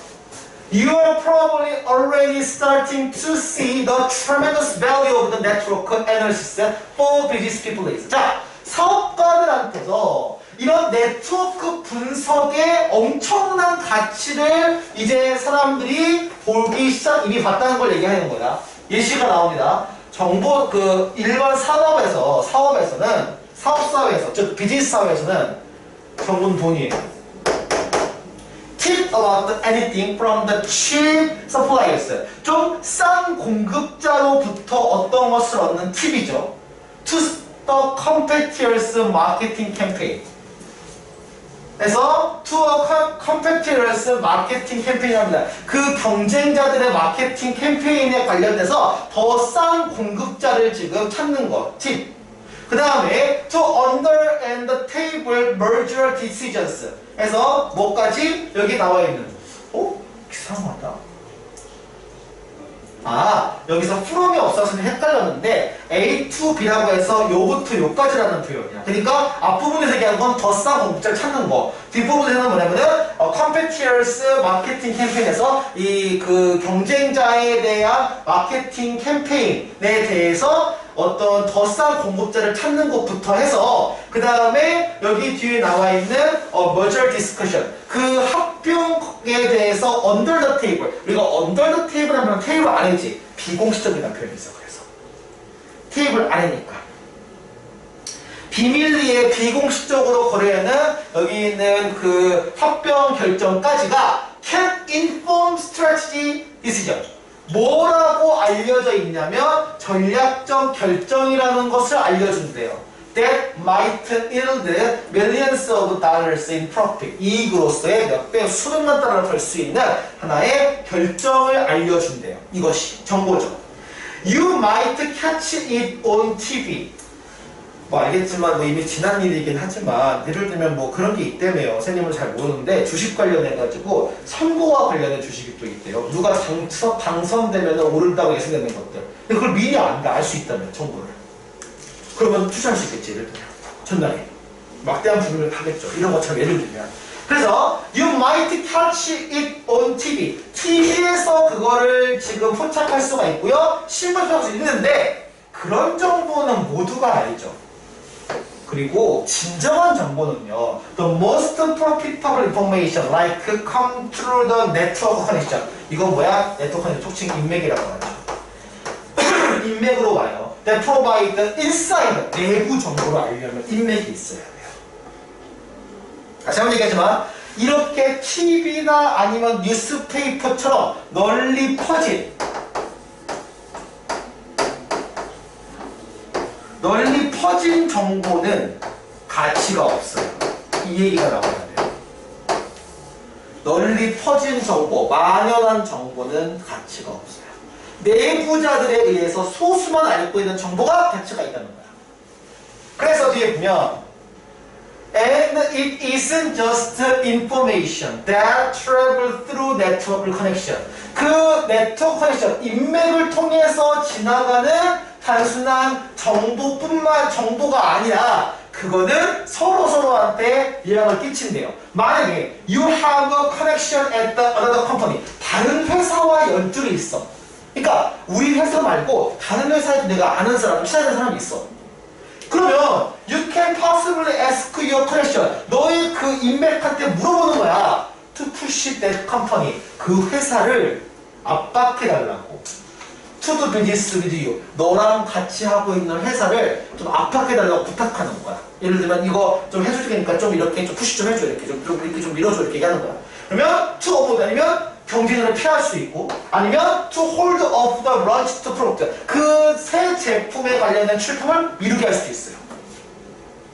You are probably already starting to see the tremendous value of the network analysis for business people. 자, 사업가들한테서 이런 네트워크 분석의 엄청난 가치를 이제 사람들이 보기 시작, 이미 봤다는 걸 얘기하는 거야. 예시가 나옵니다. 정보, 일반 사업에서는, 사업사회에서, 즉, 비즈니스 사회에서는 정보는 돈이에요. Tip about anything from the cheap suppliers. 좀 싼 공급자로부터 어떤 것을 얻는 팁이죠. To the competitors marketing campaign. 그래서 to a competitors marketing campaign입니다. 그 경쟁자들의 마케팅 캠페인에 관련돼서 더 싼 공급자를 지금 찾는 거, 팁. 그 다음에 to under and the table merger decisions. 그래서 뭐까지 여기 나와 있는. 이상하다. 여기서 from이 없어서 헷갈렸는데 A to B라고 해서 요부터 요까지라는 표현이야. 그러니까 앞부분에서 얘기하는 건 더 싼 공급자를 찾는 거. 뒷부분에서는 뭐냐면은 competitors 마케팅 캠페인에서 이 경쟁자에 대한 마케팅 캠페인에 대해서 어떤 더 싼 공급자를 찾는 것부터 해서 그 다음에 여기 뒤에 나와 있는 merger discussion, 그 합병에 대해서 under the table. 우리가 under the table 하면 테이블 안에지, 비공식적이라는 표현이 있어. 그래서 테이블 안에니까 비밀리에 비공식적으로 거래하는 여기 있는 그 합병 결정까지가 can inform strategy decision. 뭐라고 알려져 있냐면 전략적 결정이라는 것을 알려준대요. That might yield millions of dollars in profit. 이익으로서의 몇 배 수백만 달러를 벌 수 있는 하나의 결정을 알려준대요. 이것이 정보죠. You might catch it on TV. 알겠지만 이미 지난 일이긴 하지만 예를 들면 그런 게 있다며요. 선생님은 잘 모르는데 주식 관련해가지고 선거와 관련된 주식이 또 있대요. 누가 당선되면 오른다고 예상되는 것들. 근데 그걸 미리 알 수 있다며, 정보를. 그러면 투자할 수 있겠지, 예를 들면. 전날에. 막대한 부분을 하겠죠. 이런 것처럼 예를 들면. 그래서 you might catch it on TV. TV에서 그거를 지금 포착할 수가 있고요. 신문에 포착할 수 있는데 그런 정보는 모두가 알죠. 그리고 진정한 정보는요, the most profitable information like come through the network connection. 이건 뭐야? 네트워크 커넥션, 톡칭 인맥이라고 하죠. 인맥으로 와요. That provide inside, 내부 정보를 알려면 인맥이 있어야 돼요. 다시 한번 얘기하지만 이렇게 TV나 아니면 뉴스페이퍼처럼 널리 퍼진 정보는 가치가 없어요. 이 얘기가 나와야 돼요. 널리 퍼진 정보, 만연한 정보는 가치가 없어요. 내부자들에 의해서 소수만 알고 있는 정보가 가치가 있다는 거야. 그래서 뒤에 보면 And it isn't just information that travels through network connection. 그 네트워크 커넥션, 인맥을 통해서 지나가는 단순한 정보가 아니라 그거는 서로한테 영향을 끼친대요. 만약에 you have a connection at the another company, 다른 회사와 연줄이 있어. 그러니까 우리 회사 말고 다른 회사에도 내가 아는 사람, 친하는 사람이 있어. 그러면 you can possibly ask your question. 너의 그 인맥한테 물어보는 거야. To push that company. 그 회사를 압박해달라고. To do business with you. 너랑 같이 하고 있는 회사를 좀 압박해달라고 부탁하는 거야. 예를 들면 이거 좀 해줄 테니까 좀 이렇게 좀 푸시 좀 해줘. 이렇게 좀 밀어줘. 이렇게 얘기하는 거야. 그러면 to avoid 아니면 경쟁을 피할 수 있고 아니면 to hold up the launched product. 그 새 제품에 관련된 출품을 미루게 할 수도 있어요.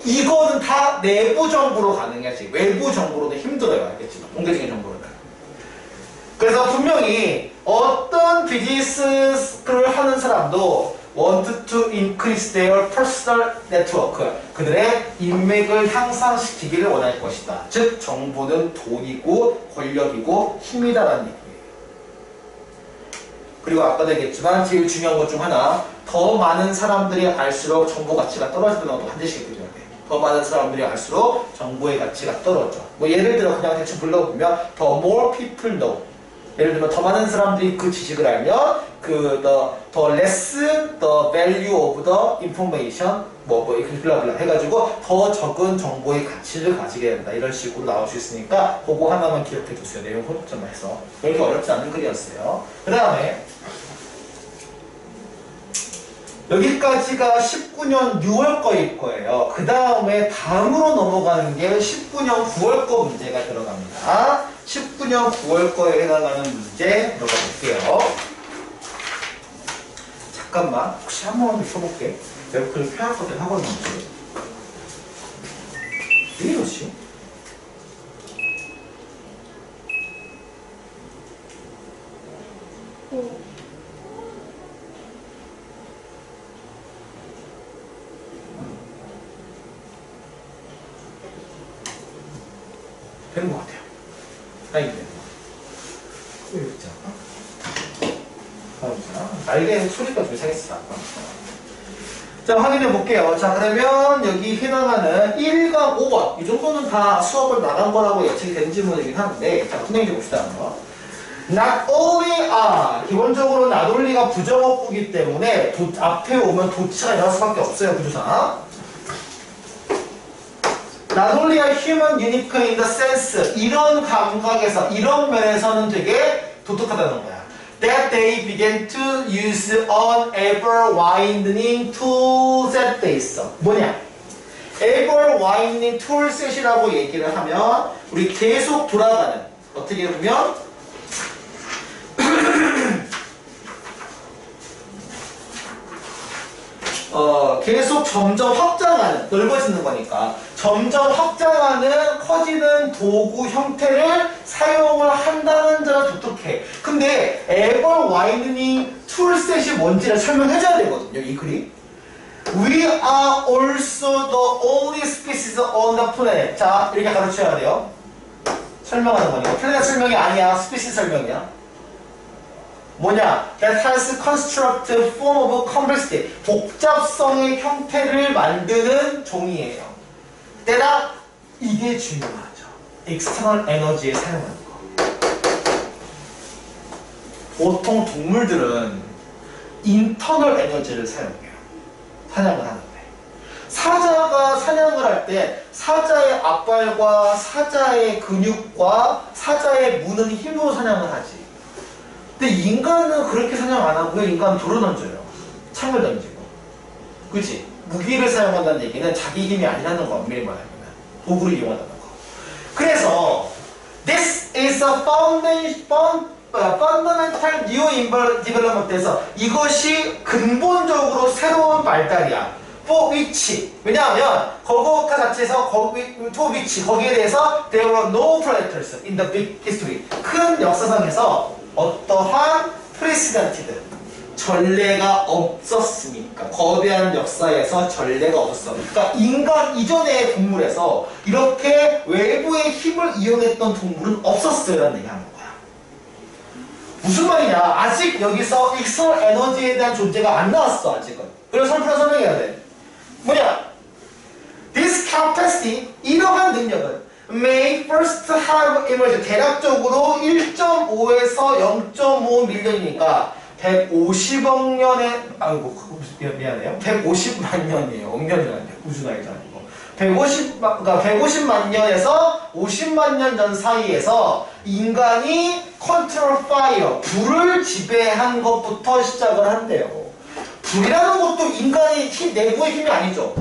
이거는 다 내부 정보로 가능하지 외부 정보로는 힘들어요. 알겠지만 공개적인 정보로는. 그래서 분명히 어떤 비즈니스를 하는 사람도 want to increase their personal network. 그들의 인맥을 향상시키기를 원할 것이다. 즉 정보는 돈이고 권력이고 힘이다라는 얘기예요. 그리고 아까도 얘기했지만 제일 중요한 것 중 하나, 더 많은 사람들이 알수록 정보 가치가 떨어지는 것도 반드시 기억해야 돼. 더 많은 사람들이 알수록 정보의 가치가 떨어져. 뭐 예를 들어 그냥 대충 불러보면 the more people know. 예를 들면 더 많은 사람들이 그 지식을 알면 the less the value of the information 이렇게 블라블라 해가지고 더 적은 정보의 가치를 가지게 된다. 이런 식으로 나올 수 있으니까 그거 하나만 기억해 두세요. 내용 호흡점에서. 그렇게 어렵지 않은 글이었어요. 그 다음에 여기까지가 19년 6월 거일 거예요. 그 다음에 다음으로 넘어가는 게 19년 9월 거 문제가 들어갑니다. 19년 9월 거에 해당하는 문제 들어가 볼게요. 잠깐만, 혹시 한 번만 더 써볼게. 내가 그걸 표현거든 하고 있는지. 왜 이러지? 되는 것 같아요. 다행이네요. 왜 이렇지 않아? 날개 소리가 좀 이상했어. 자, 확인해 볼게요. 자, 그러면 여기 해당하는 1과 5번. 이 정도는 다 수업을 나간 거라고 예측이 되는 질문이긴 한데, 자, 분명히 봅시다. 한번. Not only are. 기본적으로 not only가 부정어구기 때문에 앞에 오면 도치가 나올 수밖에 없어요. 구조상. Not only are human unique in the sense. 이런 감각에서, 이런 면에서는 되게 독특하다는 거야. That they began to use an ever-widening toolset 돼 있어. 뭐냐? ever-widening toolset이라고 얘기를 하면 우리 계속 돌아가는, 어떻게 보면 계속 점점 확장하는, 넓어지는 거니까 점점 확장하는 커지는 도구 형태를 사용을 한다는 점은 독특해. 근데 ever widening toolset이 뭔지를 설명해줘야 되거든요. 이 글이. We are also the only species on the planet. 자, 이렇게 가르쳐야 돼요. 설명하는 거니까. 플래닛 설명이 아니야. 스피시스 설명이야. 뭐냐? That has constructed form of complexity. 복잡성의 형태를 만드는 종이에요. 때다 이게 중요하죠. external energy에 사용하는 거. 보통 동물들은 internal energy를 사용해요. 사냥을 하는데. 사자가 사냥을 할 때 사자의 앞발과 사자의 근육과 사자의 무는 힘으로 사냥을 하지. 근데 인간은 그렇게 사냥 안 하고요. 인간은 돌을 던져요. 창을 던지고. 그치? 무기를 사용한다는 얘기는 자기 힘이 아니라는 거, 엄밀히 말하면. 도구를 이용한다는 거. 그래서 This is a fundamental new development에서 이것이 근본적으로 새로운 발달이야. For which. 왜냐하면 거거가 자체에서 for which. 거기에 대해서 there were no predators in the big history. 큰 역사상에서 어떠한 프레시던티드 전례가 없었으니까. 거대한 역사에서 전례가 없었어. 그러니까 인간 이전의 동물에서 이렇게 외부의 힘을 이용했던 동물은 없었어요 라는 얘기하는 거야. 무슨 말이냐? 아직 여기서 익스터널 에너지에 대한 존재가 안 나왔어. 아직은. 그래서 설명해야 돼. 뭐냐? This capacity, 이러한 능력은 may first have emerged. 대략적으로 1.5에서 0.5 밀리언이니까 150억 년에 아이고 미안해요. 150만 년이에요. 억년이라니요. 우주나이도 아니고. 150만 년에서 50만 년 전 사이에서 인간이 컨트롤 파이어, 불을 지배한 것부터 시작을 한대요. 불이라는 것도 인간의 힘, 내부의 힘이 아니죠.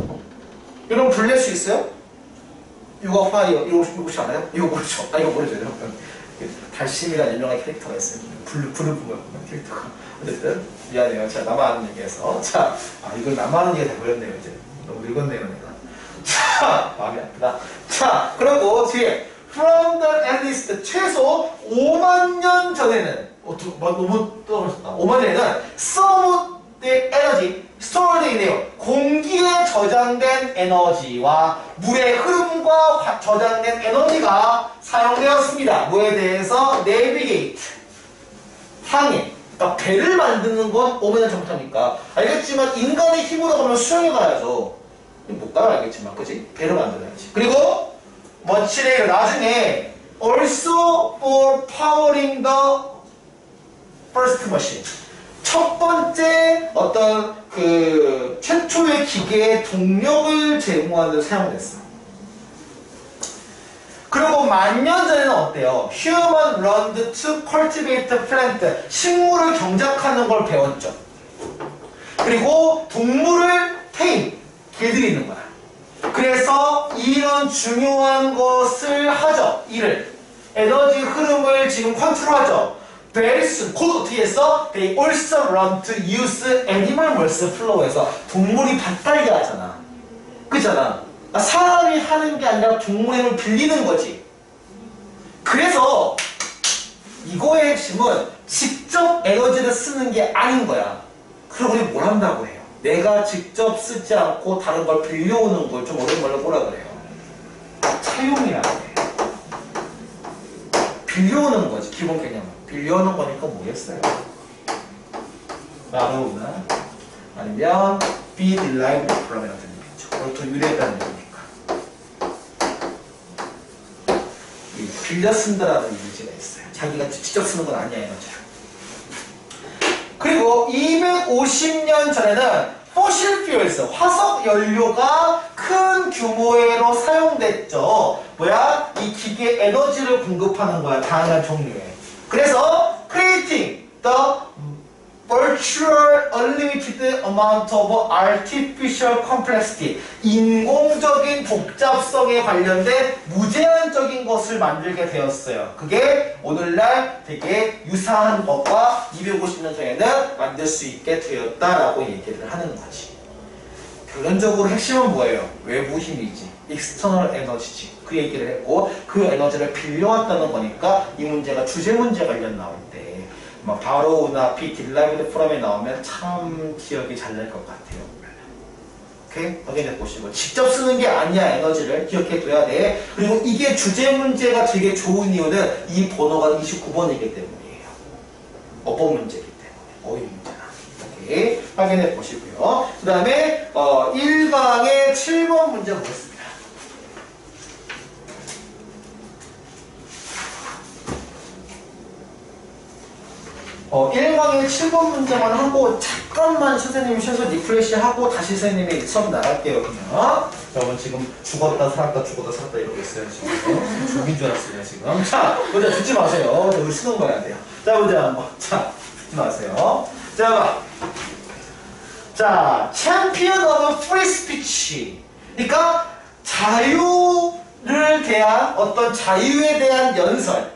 여러분 불 낼 수 있어요? 이거 파이어, 이거 알아요? 이거 모르죠? 이거 모르죠. 달심이라는 유명한 캐릭터가 있어요. 불을 보면 캐릭터가. 어쨌든 미안해요. 제가 나만 아는 얘기해서. 자, 이걸 나만 아는 얘기가 돼버렸네요. 이제 너무 늙었네요 내가. 자, 마음이 아프다. 자, 그리고 뒤에 from the at least 최소 5만 년 전에는 너무 떨어졌다. 5만 년에는 some the energy stored in air 공기에 저장된 에너지와 물의 흐름과 저장된 에너지가 사용되었습니다. 뭐에 대해서 navigate 항해. 그러니까 배를 만드는 건 5만 년 전부터니까 알겠지만 인간의 힘으로 가면 수영에 가야죠. 못 가면 알겠지만 그치? 배를 만들어야지. 그리고 much later 나중에 also for powering the first machine 첫 번째 어떤 그 최초의 기계의 동력을 제공하는 데 사용됐어. 그리고 만 년 전에는 어때요? Human learned to cultivate the plant 식물을 경작하는 걸 배웠죠. 그리고 동물을 tame 길들이는 거야. 그래서 이런 중요한 것을 하죠. 이를 에너지 흐름을 지금 컨트롤하죠. Very soon 곧 어떻게 했어? They also learn to use animal muscle flow에서 동물이 밭달기 하잖아. 그잖아. 사람이 하는 게 아니라 동물의 힘을 빌리는 거지. 그래서 이거의 핵심은 직접 에너지를 쓰는 게 아닌 거야. 그럼 우리 뭘 한다고 해요? 내가 직접 쓰지 않고 다른 걸 빌려오는 걸 좀 어려운 말로 뭐라 그래요? 차용이라고 해요. 빌려오는 거지, 기본 개념은. 빌려오는 거니까 뭐겠어요? 나로우나 아니면 be derived from 이라는 얘기죠. 그걸 더 유래했다는 얘기니까. 빌려 쓴다라는 이미지가 있어요. 자기가 직접 쓰는 건 아니야, 에너지를. 그리고 250년 전에는 포실 퓨얼스, 화석 연료가 큰 규모로 사용됐죠. 뭐야? 이 기계에 에너지를 공급하는 거야. 다양한 종류의. 그래서 creating the virtual unlimited amount of artificial complexity 인공적인 복잡성에 관련된 무제한적인 것을 만들게 되었어요. 그게 오늘날 되게 유사한 것과 250년 전에는 만들 수 있게 되었다라고 얘기를 하는 거지. 결론적으로 핵심은 뭐예요? 외부 힘이지. external 에너지지. 그 얘기를 했고 그 에너지를 빌려왔다는 거니까 이 문제가 주제 문제 관련 나올 때 막 바로우나 be derived from에 나오면 참 기억이 잘 날 것 같아요. 오케이? 확인해 보시고 직접 쓰는 게 아니야. 에너지를 기억해 둬야 돼. 그리고 이게 주제 문제가 되게 좋은 이유는 이 번호가 29번이기 때문이에요. 어법 문제이기 때문에 어휘 문제나. 오케이? 확인해 보시고요. 그 다음에 1강의 7번 문제 보겠습니다. 1강의 7번 문제만 하고 잠깐만 선생님이 쉬어서 리프레시 하고 다시 선생님이 수업 나갈게요. 그냥 여러분 지금 죽었다 살았다 이러고 있어요. 지금 죽인 줄 알았어요. 지금 자 보자 죽지 마세요. 우리 수능 봐야 돼요. 자 보자 한번. 자 죽지 마세요. 자 봐. 자 챔피언 오브 프리 스피치 그러니까 자유를 대한 어떤 자유에 대한 연설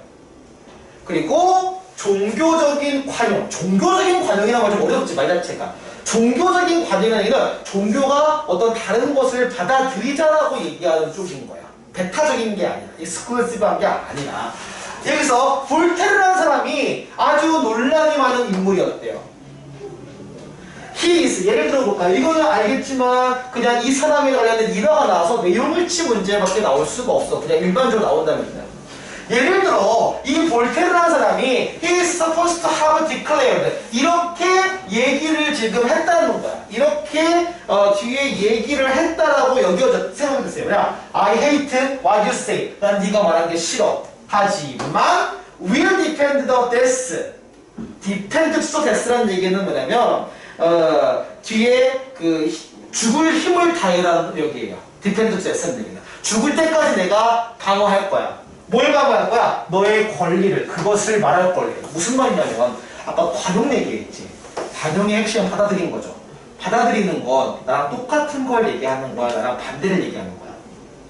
그리고 종교적인 관용, 종교적인 관용이라는 말 좀 어렵지 말 자체가. 종교적인 관용이라는 얘기는 종교가 어떤 다른 것을 받아들이자라고 얘기하는 쪽인 거야. 배타적인 게 아니라, 익스클루시브한 게 아니라. 여기서 볼테르라는 사람이 아주 논란이 많은 인물이었대요. He is, 예를 들어볼까요? 이거는 알겠지만 그냥 이 사람에 관련된 일화가 나와서 내용일치 문제밖에 나올 수가 없어. 그냥 일반적으로 나온다면. 예를 들어 이 볼테르라는 사람이 he is supposed to have declared 이렇게 얘기를 지금 했다는 거야. 이렇게 뒤에 얘기를 했다라고 여겨져 생각해보세요. 그냥 I hate what you say. 난 네가 말한 게 싫어. 하지만 will defend the death 디펜던스 데스라는 얘기는 뭐냐면 뒤에 그 죽을 힘을 다해라는 얘기예요. 디펜던스 데스라는 얘기는 죽을 때까지 내가 방어할 거야. 뭘 방어할 거야? 너의 권리를, 그것을 말할 권리. 무슨 말이냐면 아까 관용 얘기했지. 관용의 핵심은 받아들이는 거죠. 받아들이는 건 나랑 똑같은 걸 얘기하는 거야, 나랑 반대를 얘기하는 거야.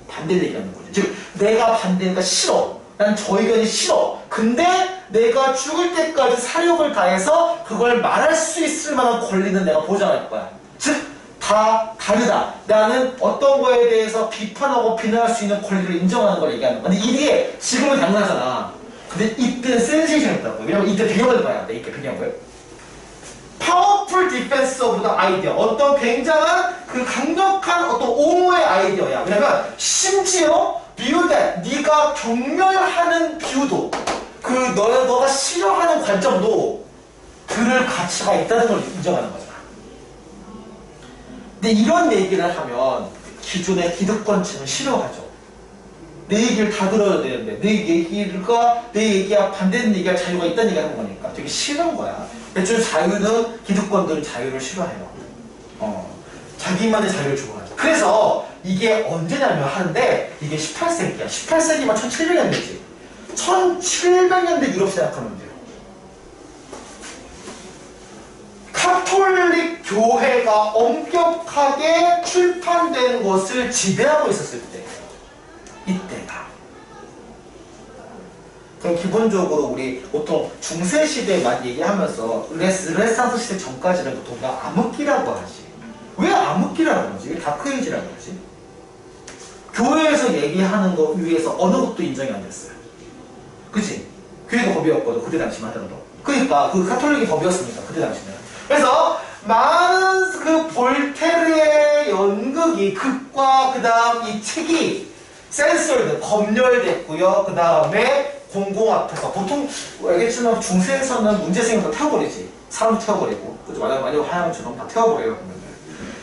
반대를 얘기하는 거죠. 즉 내가 반대니까 싫어. 난 저 의견이 싫어. 근데 내가 죽을 때까지 사력을 다해서 그걸 말할 수 있을 만한 권리는 내가 보장할 거야. 즉 다 다르다. 나는 어떤 거에 대해서 비판하고 비난할 수 있는 권리를 인정하는 걸 얘기하는 거야. 근데 이게 지금은 당연하잖아. 근데 이때는 센세이션했다고. 왜냐면 이때 배경을 봐야 돼. 이때 배경을. 파워풀 디펜스 오브 더 아이디어. 어떤 굉장한 그 강력한 어떤 옹호의 아이디어야. 왜냐면 심지어 비유대 네가 경멸하는 비유도 그 너가 싫어하는 관점도 들을 가치가 있다는 걸 인정하는 거잖아. 근데 이런 얘기를 하면 기존의 기득권층은 싫어하죠. 내 얘기를 다 들어야 되는데 내 얘기와 반대되는 얘기할 자유가 있다는 얘기를 하는 거니까 되게 싫은 거야. 애초에 자유는 기득권들은 자유를 싫어해요. 자기만의 자유를 추구하죠. 그래서 이게 언제냐면 하는데 이게 18세기야. 18세기만 1700년대지. 1700년대 유럽 생각하면 돼요. 카톨릭 교회가 엄격하게 출판된 것을 지배하고 있었을 때예요. 이때가. 그럼 기본적으로 우리 보통 중세시대만 얘기하면서 르네상스 시대 전까지는 보통 다 암흑기라고 하지. 왜 암흑기라고 하지? 왜 다크에이지라고 하지? 교회에서 얘기하는 거 위에서 어느 것도 인정이 안 됐어요. 그치? 교회가 법이었거든. 그때 당시만 하더라도. 그러니까 그 카톨릭이 법이었으니까 그때 당시는. 그래서 많은 그 볼테르의 연극이 극과 그 다음 이 책이 센서드 검열됐고요. 그 다음에 공공 앞에서 보통 알겠지만 중세에서는 문제 생기면 다 태워버리지. 사람 태워버리고 그죠? 만약 하양처럼 다 태워버려요.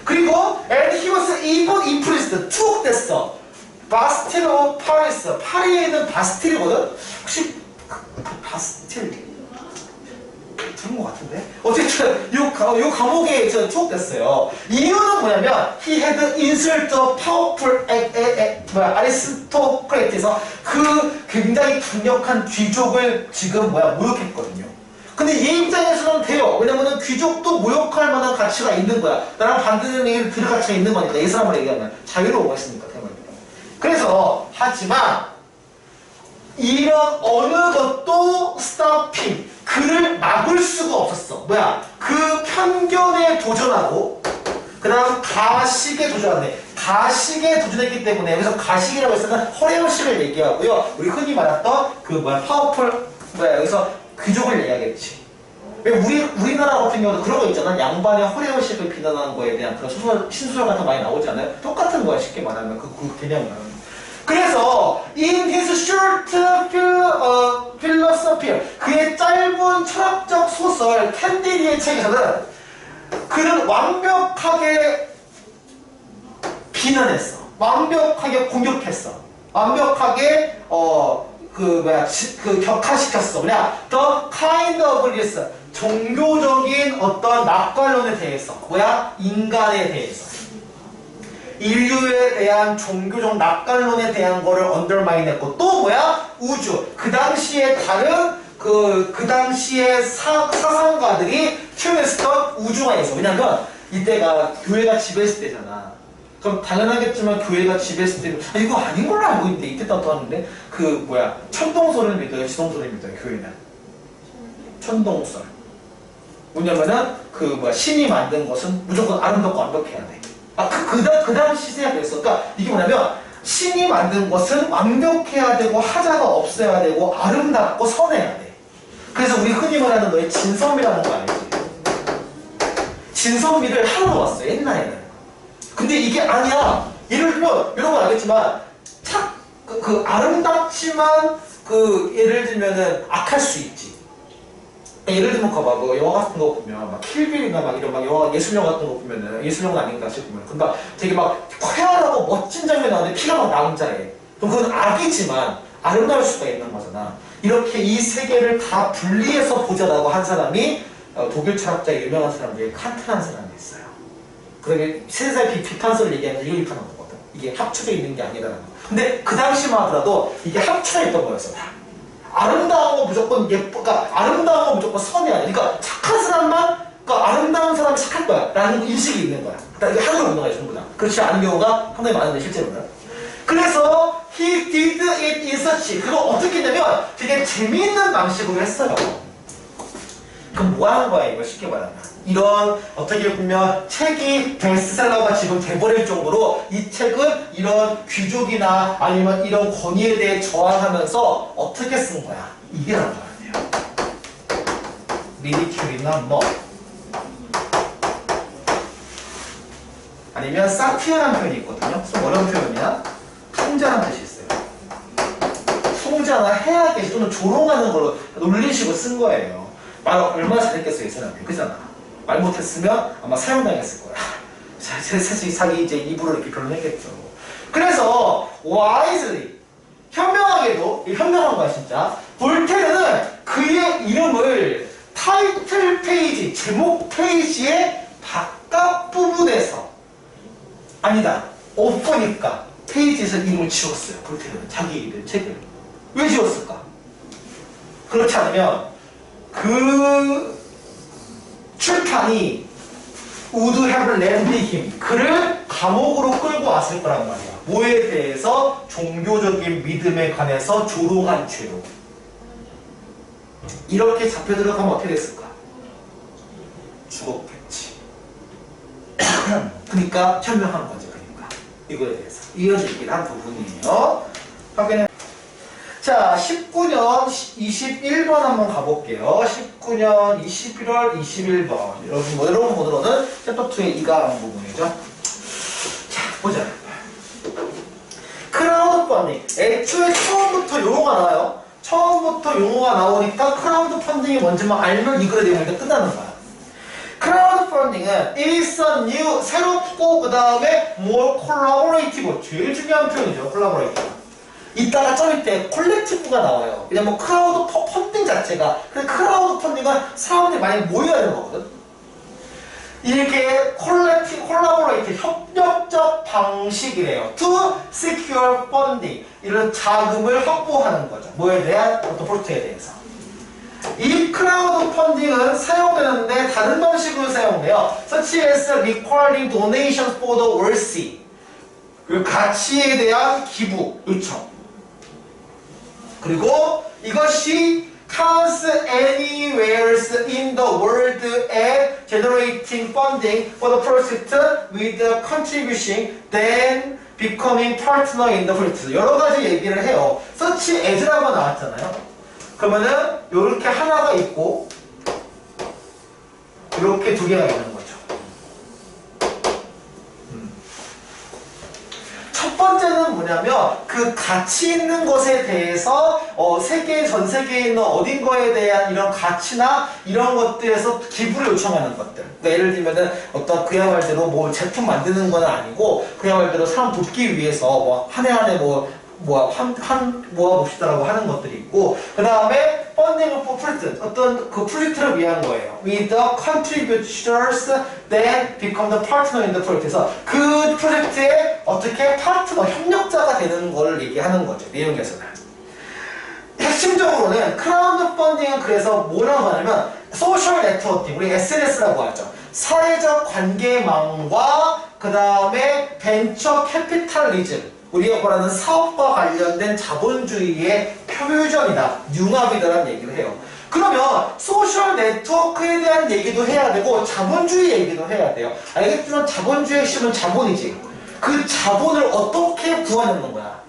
그리고 and he was even impressed. 투옥됐어. 바스틸 오브 파리스. 파리에 있는 바스틸이거든? 혹시 바스틸 들은 것 같은데? 어쨌든 요 감옥에 투옥됐어요. 이유는 뭐냐면 he had insult the powerful aristocrat에서 그 굉장히 강력한 귀족을 지금 모욕했거든요. 근데 얘 입장에서는 돼요. 왜냐면은 귀족도 모욕할 만한 가치가 있는 거야. 나랑 반대되는 얘기를 들을 가치가 있는 거니까. 이 사람을 얘기하면 자유로워가 있으니까 대만이가. 그래서 하지만 이런 어느 것도 스탑핑 그를 막을 수가 없었어. 그 편견에 도전하고 그 다음 가식에 도전하네. 가식에 도전했기 때문에 여기서 가식이라고 했으면 허례허식을 얘기하고요. 우리 흔히 말했던 파워풀 여기서 귀족을 얘기하겠지. 왜 우리나라 같은 경우도 그런 거 있잖아. 양반의 허례허식을 비난하는 거에 대한 그런 신소설 같은 거 많이 나오지 않아요? 똑같은 거야. 쉽게 말하면 그 개념은. 그래서 in his short philosophy 그의 짧은 철학적 소설 캔디리의 책에서는 그는 완벽하게 비난했어. 완벽하게 공격했어. 완벽하게 격화시켰어. the kind of this 종교적인 어떤 낙관론에 대해서 인간에 대해서 인류에 대한 종교적 낙관론에 대한 거를 언더마인했고 또 우주 그 당시에 다른 그 당시에 사상가들이 표현했던 우주가 있어. 왜냐면 이때가 교회가 지배했을 때잖아. 그럼 당연하겠지만 교회가 지배했을 때는 이거 아닌 걸로 알고 있는데 이때 떠왔는데 천동설을 믿어요? 지동설을 믿어요? 교회는 천동설. 뭐냐면은 신이 만든 것은 무조건 아름답고 완벽해야 돼. 그 당시 시대가 그랬어. 그러니까 이게 뭐냐면 신이 만든 것은 완벽해야 되고 하자가 없어야 되고 아름답고 선해야 돼. 그래서 우리 흔히 말하는 너의 진선미라는 거 알지? 진선미를 하러 왔어 옛날에는. 근데 이게 아니야. 예를 들면 이런 건 알겠지만 아름답지만 예를 들면은 악할 수 있지. 예를 들면 영화 같은 거 보면 킬빌이나 이런 영화 예술영화 같은 거 보면은 예술영화 아닌가 싶으면 근데 되게 쾌활하고 멋진 장면이 나오는데 피가 나온 자에 그럼 그건 악이지만 아름다울 수가 있는 거잖아. 이렇게 이 세 개를 다 분리해서 보자라고 한 사람이 독일 철학자의 유명한 사람 중에 칸트라는 사람이 있어요. 그러게 세상의 비판서를 얘기하면서 이걸 비판한 거거든. 이게 합쳐져 있는 게 아니라는 거. 근데 그 당시만 하더라도 이게 합쳐져 있던 거였어 다. 아름다운 건 무조건 그러니까 아름다운 건 무조건 선이 아니야. 그러니까 착한 사람만, 그러니까 아름다운 사람이 착할 거야 라는 인식이 있는 거야. 그러니까 이게 하늘을 운동해 전부 다. 그렇지 않은 경우가 상당히 많은데 실제로는. 그래서 he did it in such. 그거 어떻게 했냐면 되게 재미있는 방식으로 했어요. 그럼 뭐 하는 거야 이거 쉽게 말하면. 이런 어떻게 보면 책이 베스트셀러가 지금 돼버릴 정도로 이 책은 이런 귀족이나 아니면 이런 권위에 대해 저항하면서 어떻게 쓴 거야. 이게 나와야 돼요. 리디큐리나 뭐 아니면 사티어라는 표현이 있거든요. 좀 어려운 표현이야. 풍자라는 뜻이 있어요. 풍자나 해악의 또는 조롱하는 걸로 논리식으로 쓴 거예요. 말 얼마나 잘했겠어요 이 사람이. 그잖아. 말 못했으면 아마 사형당했을 거야. 사실 자기 이제 입으로 이렇게 변론했겠죠. 그래서 wisely 현명하게도 현명한 거야 진짜. 볼테르는 그의 이름을 타이틀 페이지 제목 페이지의 바깥 부분에서 아니다 오프니까 페이지에서 이름을 지웠어요. 볼테르는 자기 이름 책을 왜 지웠을까? 그렇지 않으면 그 출판이 would have landed him 그를 감옥으로 끌고 왔을 거란 말이야. 뭐에 대해서? 종교적인 믿음에 관해서 조롱한 죄로. 이렇게 잡혀 들어가면 어떻게 됐을까? 죽었겠지. 그러니까 현명한 거죠. 그러니까 이거에 대해서 이런 얘기를 한 부분이에요. 확인해. 자, 19년 21번 한번 가볼게요. 19년 21월 21번. 여러분 모드로는 챕터 2의 이가 나온 부분이죠. 자, 보자. 크라우드 펀딩. 애초에 처음부터 용어가 나와요. 처음부터 용어가 나오니까 크라우드 펀딩이 뭔지만 알면 이 글의 내용이 끝나는 거야. 크라우드 펀딩은 is a new, 새롭고 그 다음에 more collaborative. 제일 중요한 표현이죠. collaborative. 이따가 좀 이때 콜렉티브가 나와요. 왜냐면 크라우드 펀딩 자체가 크라우드 펀딩은 사람들이 많이 모여야 되는 거거든. 이게 콜라보레이트 협력적 방식이래요. To secure funding 이런 자금을 확보하는 거죠. 뭐에 대한 어떤 프로젝트에 대해서. 이 크라우드 펀딩은 사용되는데 다른 방식으로 사용돼요. Such as requiring donations for the worthy. 그 가치에 대한 기부 요청. 그리고 이것이 counts anywhere in the world as generating funding for the project with the contribution then becoming partner in the project. 여러 가지 얘기를 해요. such as라고 나왔잖아요. 그러면은 이렇게 하나가 있고 이렇게 두 개가 있는 거죠. 첫 번째는 뭐냐면 그 가치 있는 것에 대해서 전 세계에 있는 어딘 거에 대한 이런 가치나 이런 것들에서 기부를 요청하는 것들. 그러니까 예를 들면은 어떤 그야말로 뭐 제품 만드는 건 아니고 그야말로 사람 돕기 위해서 뭐 한 해 한 해 모아봅시다라고 하는 것들이 있고 그 다음에 funding for project 어떤 그 프로젝트를 위한 거예요. With the contributors that become the partner in the project. 그래서 그 프로젝트에 어떻게 파트너, 협력자가 되는 걸 얘기하는 거죠. 내용에서는. 핵심적으로는 크라우드 펀딩은 그래서 뭐라고 하냐면 소셜 네트워킹, 우리 SNS라고 하죠. 사회적 관계망과 그 다음에 벤처 캐피탈리즘 우리가 말하는 사업과 관련된 자본주의의 표현이다, 융합이다라는 얘기를 해요. 그러면 소셜 네트워크에 대한 얘기도 해야 되고 자본주의 얘기도 해야 돼요. 알겠지만 자본주의의 핵심은 자본이지. 그 자본을 어떻게 구하는 거야?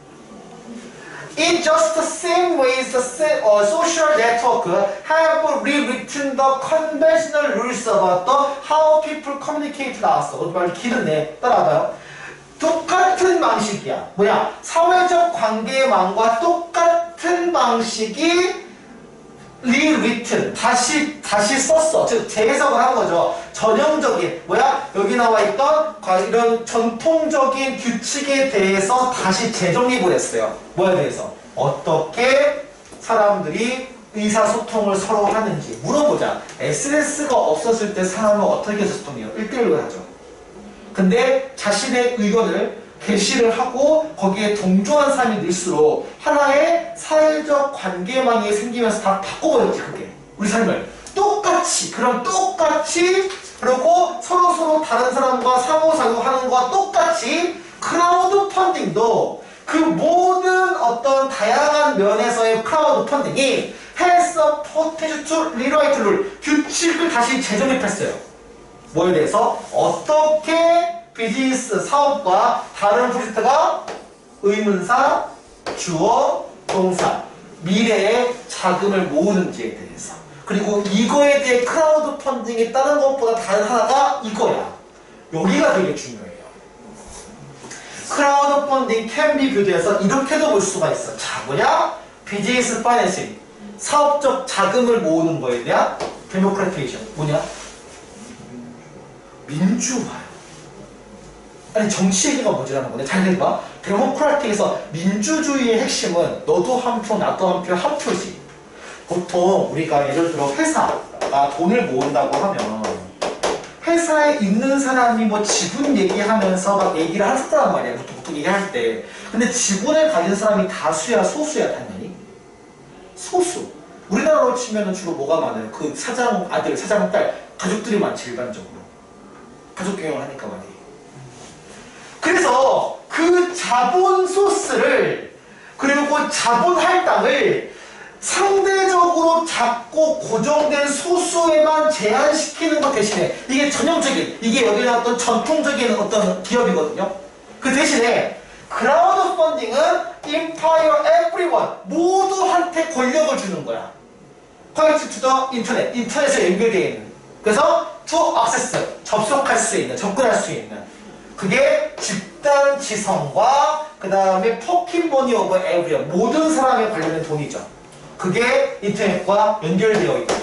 In just the same way the social network have rewritten the conventional rules about the how people communicate 나왔어. 어디 말 길은데 따라가요. 똑같은 방식이야. 뭐야? 사회적 관계망과 똑같은 방식이 rewritten 다시 썼어. 즉 재해석을 한 거죠. 전형적인 뭐야? 여기 나와 있던 이런 전통적인 규칙에 대해서 다시 재정립을 했어요. 뭐에 대해서? 어떻게 사람들이 의사소통을 서로 하는지 물어보자. SNS가 없었을 때 사람은 어떻게 소통해요? 1대1로 하죠. 근데 자신의 의견을 게시를 하고 거기에 동조한 사람이 늘수록 하나의 사회적 관계망이 생기면서 다 바꿔버렸지. 그게 우리 삶을 똑같이 그리고 서로 다른 사람과 상호작용하는 것과 똑같이 크라우드 펀딩도 그 모든 어떤 다양한 면에서의 크라우드 펀딩이 has a potential to rewrite rule 규칙을 다시 재정립했어요. 뭐에 대해서? 어떻게 비즈니스 사업과 다른 프로젝트가 의문사, 주어, 동사 미래의 자금을 모으는지에 대해서 그리고 이거에 대해 크라우드 펀딩이 다른 것보다 다른 하나가 이거야. 여기가 되게 중요해요. 크라우드 펀딩 can be viewed에서 이렇게도 볼 수가 있어. 자, 뭐냐? 비즈니스 파이낸싱 사업적 자금을 모으는 거에 대한 데모크라티제이션 뭐냐? 민주화요. 아니 정치 얘기가 뭐지라는 건데 잘 들어봐. 데모크라틱에서 민주주의의 핵심은 너도 한 표, 나도 한 표, 한 표지. 보통 우리가 예를 들어 회사가 돈을 모은다고 하면 회사에 있는 사람이 뭐 지분 얘기하면서 막 얘기를 할 거란 말이야. 보통 얘기할 때. 근데 지분을 가진 사람이 다수야, 소수야, 당연히? 소수. 우리나라로 치면은 주로 뭐가 많아요? 그 사장 아들, 사장 딸, 가족들이 많지, 일반적으로. 가족 경영을 하니까 말이에요. 그래서 그 자본 소스를 그리고 자본 할당을 상대적으로 작고 고정된 소수에만 제한시키는 것 대신에 이게 전형적인 이게 여기 나왔던 전통적인 어떤 기업이거든요. 그 대신에 크라우드 펀딩은 empower everyone 모두한테 권력을 주는 거야. connect to the internet 인터넷에 연결되어 있는 그래서 to access 접속할 수 있는 접근할 수 있는 그게 집단 지성과 그 다음에 포켓머니 오브 에브리언 모든 사람에 관련된 돈이죠. 그게 인터넷과 연결되어 있다.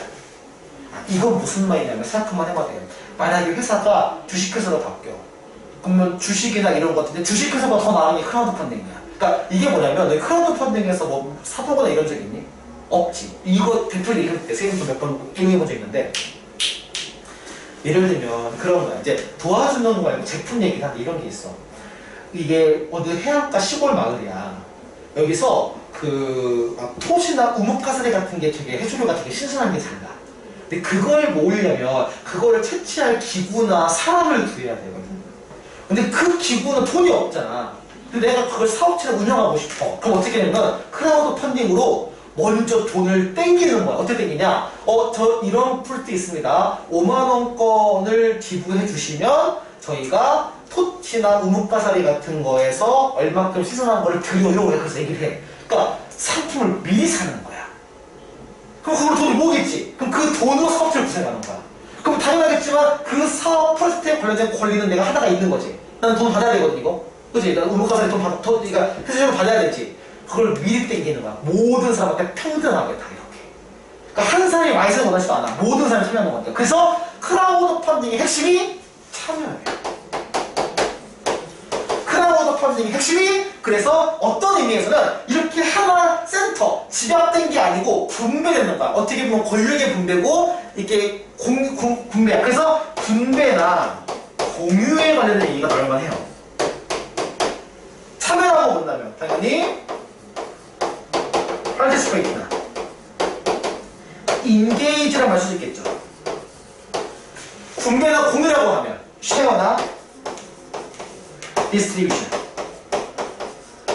이건 무슨 말이냐면 생각만 해봐도 돼요. 만약에 회사가 주식회사로 바뀌어. 그러면 주식이나 이런 것 같은데 주식회사보다 더 나은 게 크라우드 펀딩이야. 그러니까 이게 뭐냐면 너 크라우드 펀딩에서 뭐 사보거나 이런 적 있니? 없지. 이거 대표님 얘기할 때 선생님도 몇 번 이용해본 적 있는데 예를 들면 그런 거야. 이제 도와주는 거 말고 제품 얘기를 하는데 이런 게 있어. 이게 어느 해안가 시골 마을이야. 여기서 막 토시나 우뭇가사리 같은 게 되게 해조류가 되게 신선한 게 잘 나. 근데 그걸 모으려면 그거를 채취할 기구나 사람을 구해야 되거든. 근데 그 기구는 돈이 없잖아. 근데 내가 그걸 사업체를 운영하고 싶어. 그럼 어떻게 되냐면 크라우드 펀딩으로 먼저 돈을 땡기는 거야. 어떻게 땡기냐? 저 이런 프로젝트 있습니다. 5만원권을 기부해 주시면 저희가 토치나 우뭇가사리 같은 거에서 얼마큼 시선한 거를 드려요. 그래서 얘기를 해. 그러니까 상품을 미리 사는 거야. 그럼 그걸 돈을 모으겠지. 그럼 그 돈으로 사업체를 구성하는 거야. 그럼 당연하겠지만 그 사업 프로젝트에 관련된 권리는 내가 하나가 있는 거지. 나는 돈 받아야 되거든, 이거. 그치? 난 우뭇가사리 그러니까 회사적으로 받아야 되지. 그걸 미리 땡기는 거야. 모든 사람한테 평등하게 다 이렇게. 그러니까 한 사람이 많이 쓰는 원하지도 않아. 모든 사람이 참여하는 것 같아요. 그래서 크라우드 펀딩의 핵심이 참여예요. 크라우드 펀딩의 핵심이 그래서 어떤 의미에서는 이렇게 하나 센터 집약된 게 아니고 분배되는 거야. 어떻게 보면 권력의 분배고 이게 분배야. 그래서 분배나 공유에 관련된 얘기가 나올 만해요. 참여라고 본다면 당연히 파티시페이트나 인게이지라고 할 수 있겠죠. 분배나 공유라고 하면 쉐어나 디스트리뷰션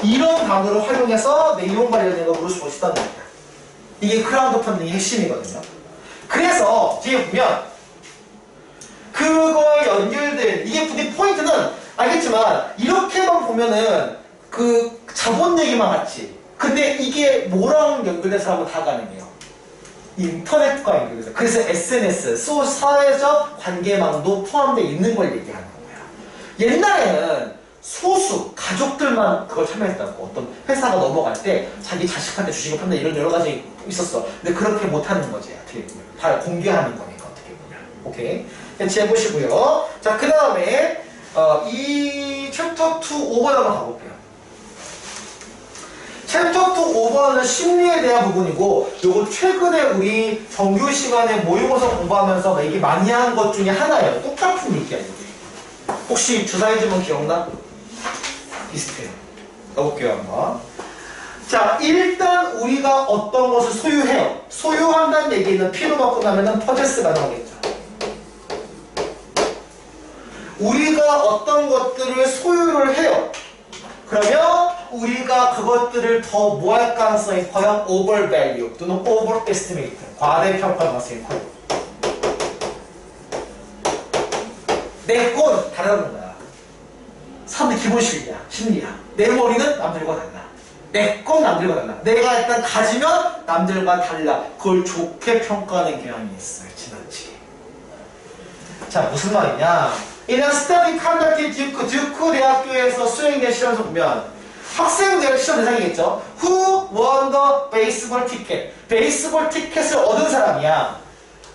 이런 단어를 활용해서 내용 관련된 거 물을 수 있다는 겁니다. 이게 크라우드 펀딩의 핵심이거든요. 그래서 뒤에 보면 그거에 연결된 이게 근데 포인트는 알겠지만 이렇게만 보면은 그 자본 얘기만 같지. 근데 이게 뭐랑 연결돼서 하면 다 가능해요. 인터넷과 연결돼서. 그래서 SNS, 사회적 관계망도 포함되어 있는 걸 얘기하는 거야. 옛날에는 소수, 가족들만 그걸 참여했다고. 어떤 회사가 넘어갈 때 자기 자식한테 주식을 판다 이런 여러 가지 있었어. 근데 그렇게 못하는 거지. 어떻게 보면. 다 공개하는 거니까 어떻게 보면. 오케이. 같이 해보시고요. 자, 그 다음에 이 챕터 2 5번 한번 가볼게요. 챕터 1번부터 5번은 심리에 대한 부분이고 요거 최근에 우리 정규 시간에 모의고사 공부하면서 얘기 많이 한 것 중에 하나예요. 똑같은 얘기야 이게. 혹시 주사해주면 기억나? 비슷해요. 넣어볼게요 한번. 자, 일단 우리가 어떤 것을 소유해요. 소유한다는 얘기는 P로가 끝나면 퍼제스가 나오겠죠. 우리가 어떤 것들을 소유를 해요. 그러면 우리가 그것들을 더 뭐 할 가능성이 커요? overvalue 또는 overestimate, 과대평가 가능성이 커요. 내 건 다르다는 거야. 사람들 기본 심리야. 내 머리는 남들과 달라. 내 건 남들과 달라. 내가 일단 가지면 남들과 달라. 그걸 좋게 평가하는 경향이 있어요. 지나치게. 자, 무슨 말이냐? 이런 study conducted 듀크 대학교에서 수행된 실험에서 보면 학생들 시험 대상이겠죠. Who won the baseball ticket? 베이스볼 티켓을 얻은 사람이야.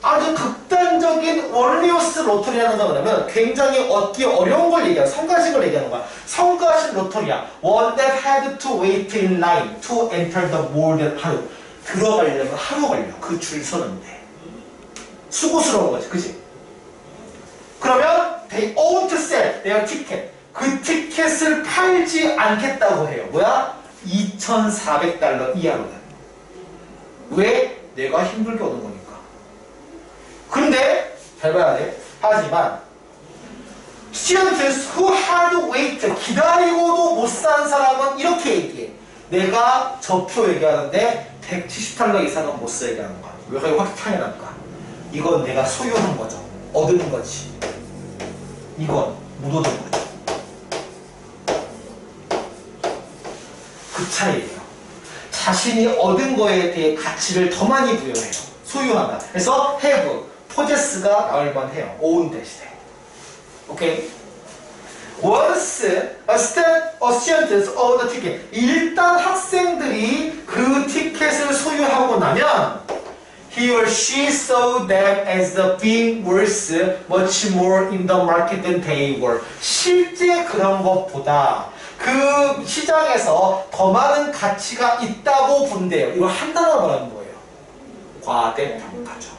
아주 극단적인 월리오스 로터리라는 거 그러면 굉장히 얻기 어려운 걸 얘기하는 성가식을 얘기하는 거야. 성가식 로터리야. One that had to wait in line to enter the mall that 하루. 들어가려면 하루 걸려. 그 줄 서는데. 수고스러운 거지. 그치? 그러면 they own to sell their ticket. 그 티켓을 팔지 않겠다고 해요. 뭐야? $2,400 이하로는. 왜? 내가 힘들게 얻은 거니까. 근데 잘 봐야 돼. 하지만 students who had to wait 기다리고도 못 산 사람은 이렇게 얘기해. 내가 저 표 얘기하는데 $170 이상은 못 사 얘기하는 거야. 왜 그렇게 확 당연할까? 이건 내가 소유한 거죠. 얻은 거지. 이건 못 얻은 거죠. 그 차이예요. 자신이 얻은 거에 대해 가치를 더 많이 부여해요. 소유한다. 그래서 have, possess가 나올 만해요. own 대신에. 오케이? Once a student owned the ticket. 일단 학생들이 그 티켓을 소유하고 나면 he or she saw them as the being worth much more in the market than they were. 실제 그런 것보다 그 시장에서 더 많은 가치가 있다고 본대요. 이걸 한 단어로 말하는 거예요. 과대평가죠.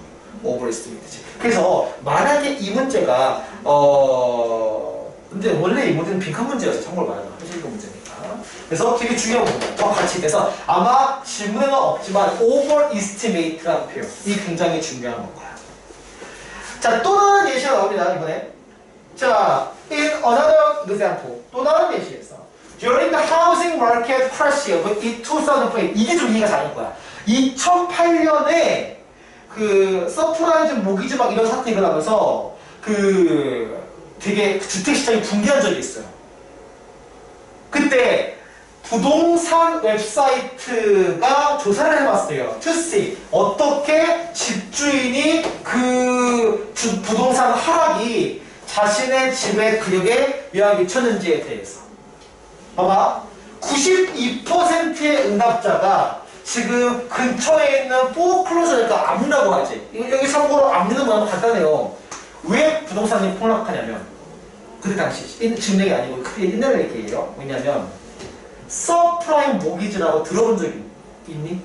overestimate지. 그래서 만약에 이 문제가 근데 원래 이 문제는 빈칸 문제였어요. 참고로 말하면 현실적 문제니까. 그래서 되게 중요한 부분이에요. 더 같이 돼서 아마 질문에는 없지만 overestimate라는 표현 이 굉장히 중요한 건가요. 자, 또 다른 예시가 나옵니다. 이번에. 자, in another example 또 다른 예시에서 during the housing market crash of 2008 이게 좀 이해가 잘 될 거야. 2008년에 그 서프라이즈 모기지 막 이런 사건이 일어나면서 그 되게 주택시장이 붕괴한 적이 있어요. 그때 부동산 웹사이트가 조사를 해봤어요. to see 어떻게 집주인이 그 부동산 하락이 자신의 집의 근육에 영향을 미쳤는지에 대해서. 봐봐. 92%의 응답자가 지금 근처에 있는 포클로저니까 압류라고 하지. 여기 참고로 압류는 뭐냐면 간단해요. 왜 부동산이 폭락하냐면 그때 당시 지금 얘기 아니고 그때 옛날 얘기예요. 왜냐면 서프라임 모기지라고 들어본 적 있니?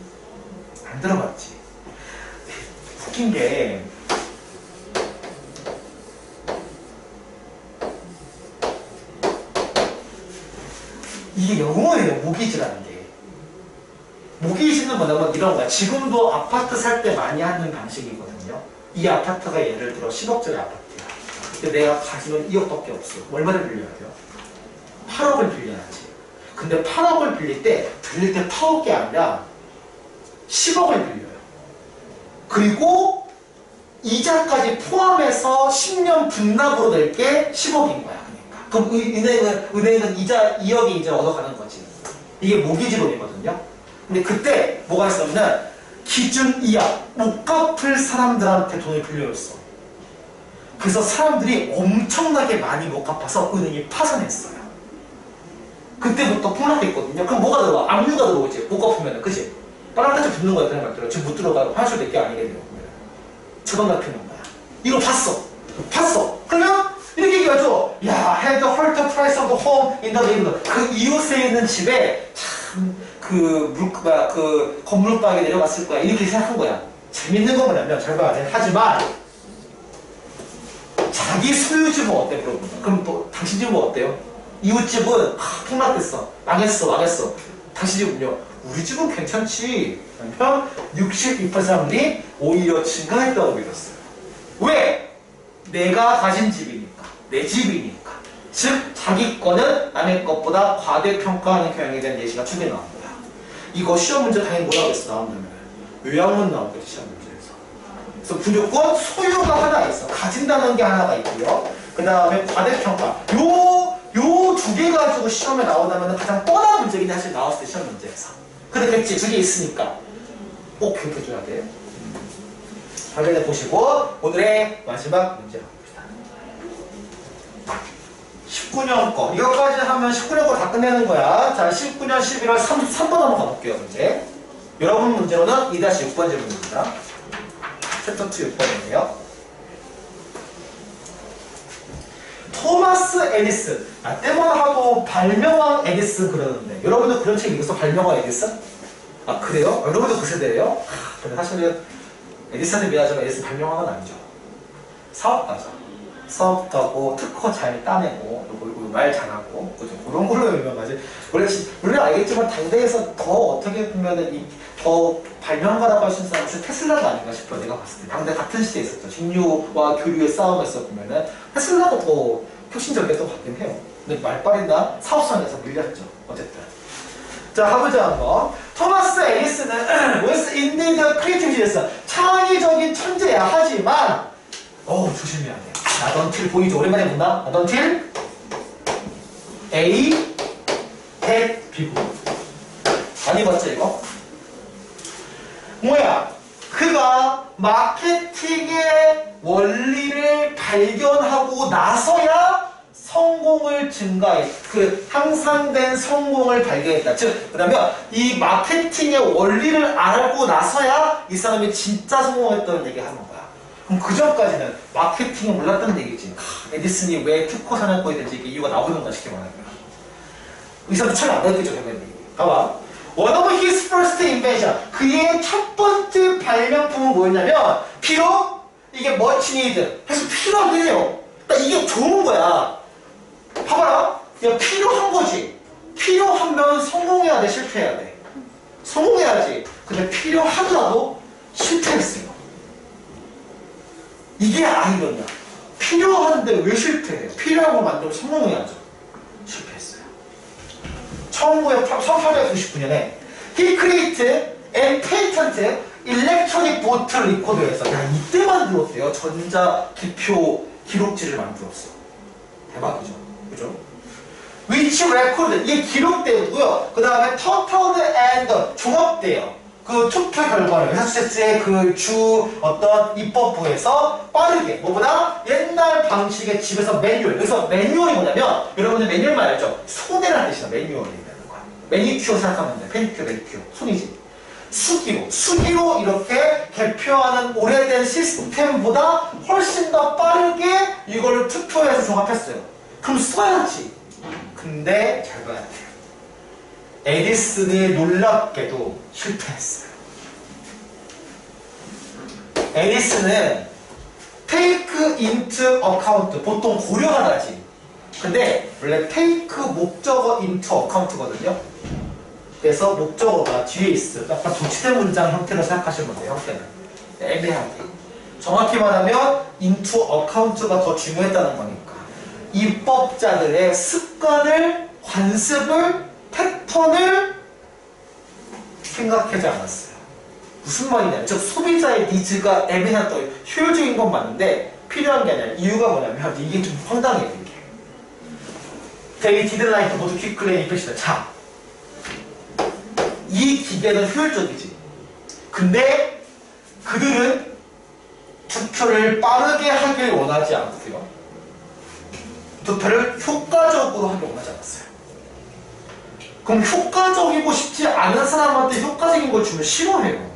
안 들어봤지. 웃긴 게 이게 영어예요. 모기지라는 게. 모기지는 뭐냐면 이런 거야. 지금도 아파트 살 때 많이 하는 방식이거든요. 이 아파트가 예를 들어 10억짜리 아파트야. 근데 내가 가지면 2억밖에 없어. 얼마를 빌려야 돼요? 8억을 빌려야지. 근데 8억을 빌릴 때 8억이 아니라 10억을 빌려요. 그리고 이자까지 포함해서 10년 분납으로 낼 게 10억인 거야. 그러니까. 그럼 은행은 이자 2억의 이자를 얻어가는 거지. 이게 모기지론이거든요. 근데 그때 뭐가 있었냐면 기준 이하 못 갚을 사람들한테 돈을 빌려줬어. 그래서 사람들이 엄청나게 많이 못 갚아서 은행이 파산했어요. 그때부터 폭락했거든요. 그럼 뭐가 들어가? 압류가 들어오지. 못 갚으면 그치? 빨간까지 붙는 거야. 그냥 말대로 지금 못 들어가 화장실 낼 게 아니게 돼요. 저건 갚히는 거야. 이거 봤어. 그러면 이렇게 얘기하죠. 야, had heard the price of the home in the neighborhood. 그 이웃에 있는 집에 참 그 건물방에 내려갔을 거야. 이렇게 생각한 거야. 재밌는 건 뭐냐면, 잘 봐야 돼. 하지만, 자기 소유집은 어때? 물어본다. 그럼 또, 당신 집은 어때요? 이웃집은, 폭락됐어. 망했어. 당신 집은요? 우리 집은 괜찮지. 그러면 62% 사람들이 오히려 증가했다고 믿었어요. 왜? 내가 가진 집이니까. 내 집이니까. 즉, 자기 거는 남의 것보다 과대평가하는 경향에 대한 예시가 두 개 나온 거야. 이거 시험 문제 당연히 뭐라고 했어? 나온다면. 요약문 나오겠지, 시험 문제에서. 그래서 무조건 소유가 하나 있어. 가진다는 게 하나가 있고요. 그 다음에 과대평가. 요 두 개 가지고 시험에 나오다면 가장 뻔한 문제긴 사실 나왔을 때 시험 문제에서. 그렇겠지. 두 개 있으니까. 꼭 기억해줘야 돼. 화면에 보시고 오늘의 마지막 문제 가봅시다. 19년 거. 이것까지 하면 19년 거 다 끝내는 거야. 자, 19년 11월 3번 한번 가볼게요, 문제. 여러분 문제로는 2-6번 질문입니다. 챕터 2 6번이에요. 토마스 에디슨. 때만 하고 발명왕 에디슨 그러는데 여러분들 그런 책 읽었어? 발명왕 에디슨? 아, 그래요? 여러분도 그 세대예요? 근데 사실은 에디슨한테 미안하지만 에디슨 발명왕은 아니죠. 사업가죠. 사업도 하고 특허 잘 따내고 그리고 말 잘하고 그죠? 그런 걸로 유명하지. 원래 알겠지만 당대에서 더 어떻게 보면은 더 발명가라고 할 수 있는 사람은 테슬라가 아닌가 싶어. 내가 봤을 때 당대 같은 시대에 있었죠. 직류와 교류의 싸움에서 보면은 테슬라가 더 혁신적이었던 것 같긴 해요. 근데 말빨이나 사업상에서 밀렸죠. 어쨌든. 자, 가보자 한번. 토마스 에디슨은 was indeed a creative genius. 창의적인 천재야. 하지만 조심해야 돼. Not until 보이죠? 오랜만에 본다. Not until A had B. 많이 봤죠 이거? 뭐야? 그가 마케팅의 원리를 발견하고 나서야 성공을 향상된 성공을 발견했다. 즉, 그러면 이 마케팅의 원리를 알고 나서야 이 사람이 진짜 성공했다는 얘기 하는 거야. 그럼 그 전까지는 마케팅을 몰랐다는 얘기지. 에디슨이 왜 특허 사냥꾼이 된지 이게 이유가 나오는가 쉽게 말하는 거야. 이 사람도 잘 안 가르쳐줘, 당연히. 봐봐. One of his first invention. 그의 첫 번째 발명품은 뭐였냐면, 비록 이게 much need. 사실 필요하긴 해요. 그러니까 이게 좋은 거야. 봐봐라. 야, 필요한 거지. 필요하면 성공해야 돼, 실패해야 돼? 성공해야지. 근데 필요하더라도 실패했어요. 이게 아이러니야. 필요한데 왜 실패해? 필요한 거 만들면 성공해야죠. 실패했어요. 1899년에 he created and patented electronic vote recorder에서 이때 만들었대요. 전자 기표 기록지를 만들었어. 대박이죠. 그죠? which record 이게 기록되고요. 그 다음에 totaled and 종합돼요. 그 투표 결과를 매사추세츠의 그 주 어떤 입법부에서 빠르게 뭐보다 옛날 방식의 집에서 매뉴얼. 그래서 매뉴얼이 뭐냐면 여러분들 매뉴얼만 알죠? 손해라는 뜻이야. 매뉴얼이라는 거야. 매니큐어 생각하면 돼. 페니큐어, 매니큐어. 손이지. 수기로 이렇게 개표하는 오래된 시스템보다 훨씬 더 빠르게 이걸 투표해서 종합했어요. 그럼 써야지. 근데 잘 봐야 돼요. 에디슨이 놀랍게도 실패했어요. 에디슨은 take into account 보통 고려하다지. 근데 원래 take 목적어 into account거든요. 그래서 목적어가 뒤에 있어요. 약간 도치된 문장 형태로 생각하시면 돼요. 형태는 애매하게. 정확히 말하면 into account가 더 중요했다는 거니까. 입법자들의 습관을, 관습을, 패턴을 생각하지 않았어요. 무슨 말이냐? 즉 소비자의 니즈가 애매하다. 효율적인 건 맞는데 필요한 게 아니라 이유가 뭐냐면 이게 좀 황당해요. 이게. They didn't like to vote quickly and efficiently. 자, 이 기계는 효율적이지. 근데 그들은 투표를 빠르게 하길 원하지 않고요. 투표를 효과적으로 하길 원하지 않았어요. 그럼 효과적이고 싶지 않은 사람한테 효과적인 걸 주면 싫어해요.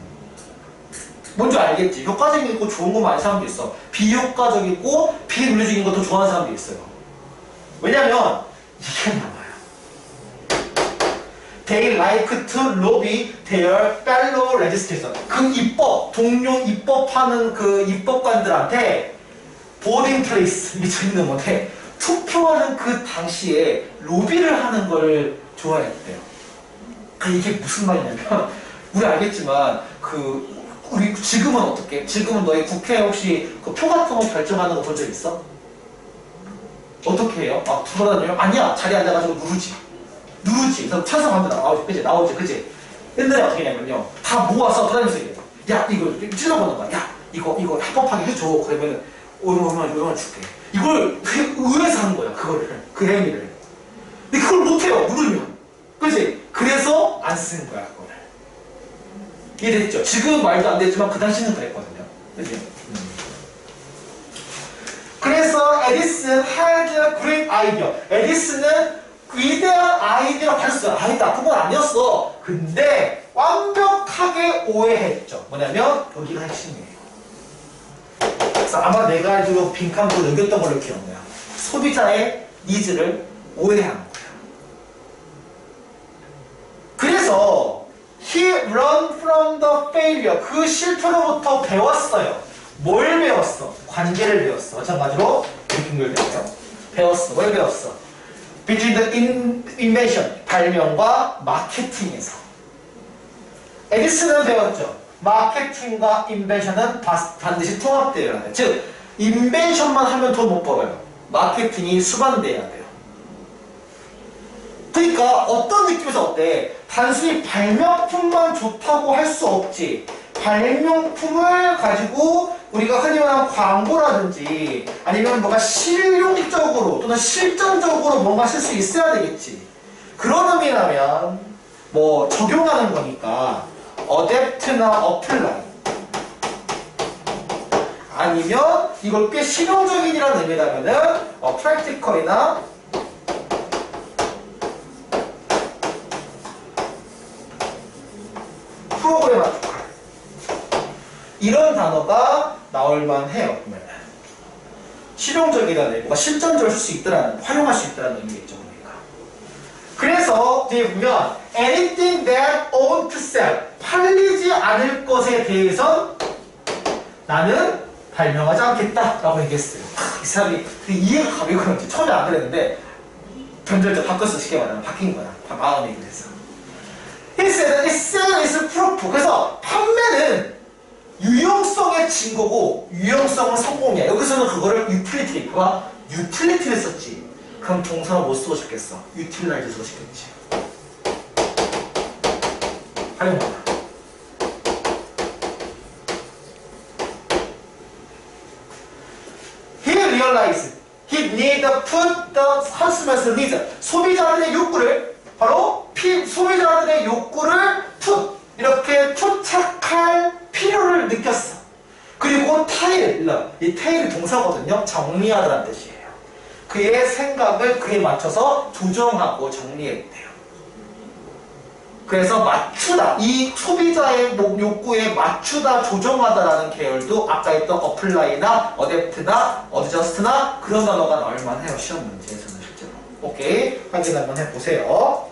뭔지 알겠지? 효과적이고 좋은 거 많은 사람도 있어. 비효과적이고 비논리적인 것도 좋아하는 사람도 있어요. 왜냐면 이게 나와요. They like to lobby their fellow legislators. 그 동료 입법하는 그 입법관들한테 voting place, 이게 재밌는 건데 투표하는 그 당시에 로비를 하는 걸 좋아했대요. 이게 무슨 말이냐면 우리 알겠지만 우리 지금은 어떻게? 지금은 너희 국회 혹시 그 표 같은 거 결정하는 거 본 적 있어? 어떻게 해요? 막 돌아다녀요? 아니야. 자리에 앉아가지고 누르지. 그래서 찬성합니다. 나오지. 옛날에 어떻게 했냐면요. 다 모아서 돌아다니면서 얘기해요. 야, 이거 찔러보는 거야. 야, 이거 합법하게 해줘. 그러면 얼마 줄게. 이걸 의회에서 하는 거야. 그 행위를. 근데 그걸 못해요. 누르면. 그치? 그래서 안 쓰는 거야. 그거를. 이해됐죠? 지금 말도 안 됐지만 그 당시는 그랬거든요. 그치? 그래서 에디슨 had a great idea. 에디슨은 위대한 아이디어를 가졌어요. 나쁜 건 아니었어. 근데 완벽하게 오해했죠. 뭐냐면 여기가 핵심이에요. 그래서 아마 내가 알기로 빈칸으로 넘겼던 걸로 기억나요. 소비자의 니즈를 오해한 거예요. 그래서 he learned from the failure. 그 실패로부터 배웠어요. 뭘 배웠어? 관계를 배웠어. 마찬가지로 이렇게 걸 배웠어. 뭘 배웠어? Between the invention, 발명과 마케팅에서. 에디슨은 배웠죠. 마케팅과 인벤션은 반드시 통합되어야 해요. 즉, 인벤션만 하면 돈 못 벌어요. 마케팅이 수반돼야 돼요. 그러니까 어떤 느낌에서 어때? 단순히 발명품만 좋다고 할 수 없지. 발명품을 가지고 우리가 흔히 말하는 광고라든지 아니면 뭔가 실용적으로 또는 실전적으로 뭔가 쓸 수 있어야 되겠지. 그런 의미라면 뭐 적용하는 거니까 어댑트나 어플라이 아니면 이걸 꽤 실용적인이라는 의미라면은 프랙티컬이나 프로그래머 이런 단어가 나올만 해요. 실용적이라는 의미가 실전적으로 쓸 수 있다라는, 활용할 수 있다는 의미겠죠. 그래서 뒤에 보면 anything that won't sell, 팔리지 않을 것에 대해선 나는 발명하지 않겠다라고 얘기했어요. 이 사람이 이해가 가벼운 처음에 안 그랬는데 변절자 바꿨어. 쉽게 말하면 바뀐 거야. 마음이 그래서. He said sell is proof. 그래서 판매는 유용성의 증거고 유용성은 성공이야. 여기서는 그거를 유틸리티와 유틸리티를 썼지. 그럼 동사를 못 쓰고 싶겠어. 유틸라이즈 쓰고 싶겠지. 활용하다. He realized he need to put the consumer's needs. 소비자들의 욕구를 바로 소비자들의 욕구를 이렇게 투착할 필요를 느꼈어. 그리고 이 테일이 동사거든요. 정리하다는 뜻이에요. 그의 생각을 그에 맞춰서 조정하고 정리했대요. 그래서 맞추다, 이 소비자의 욕구에 맞추다, 조정하다라는 계열도 아까 했던 어플라이나 어댑트나 어드저스트나 그런 단어가 나올만 해요. 시험 문제에서는 실제로. 오케이, 확인 한번 해보세요.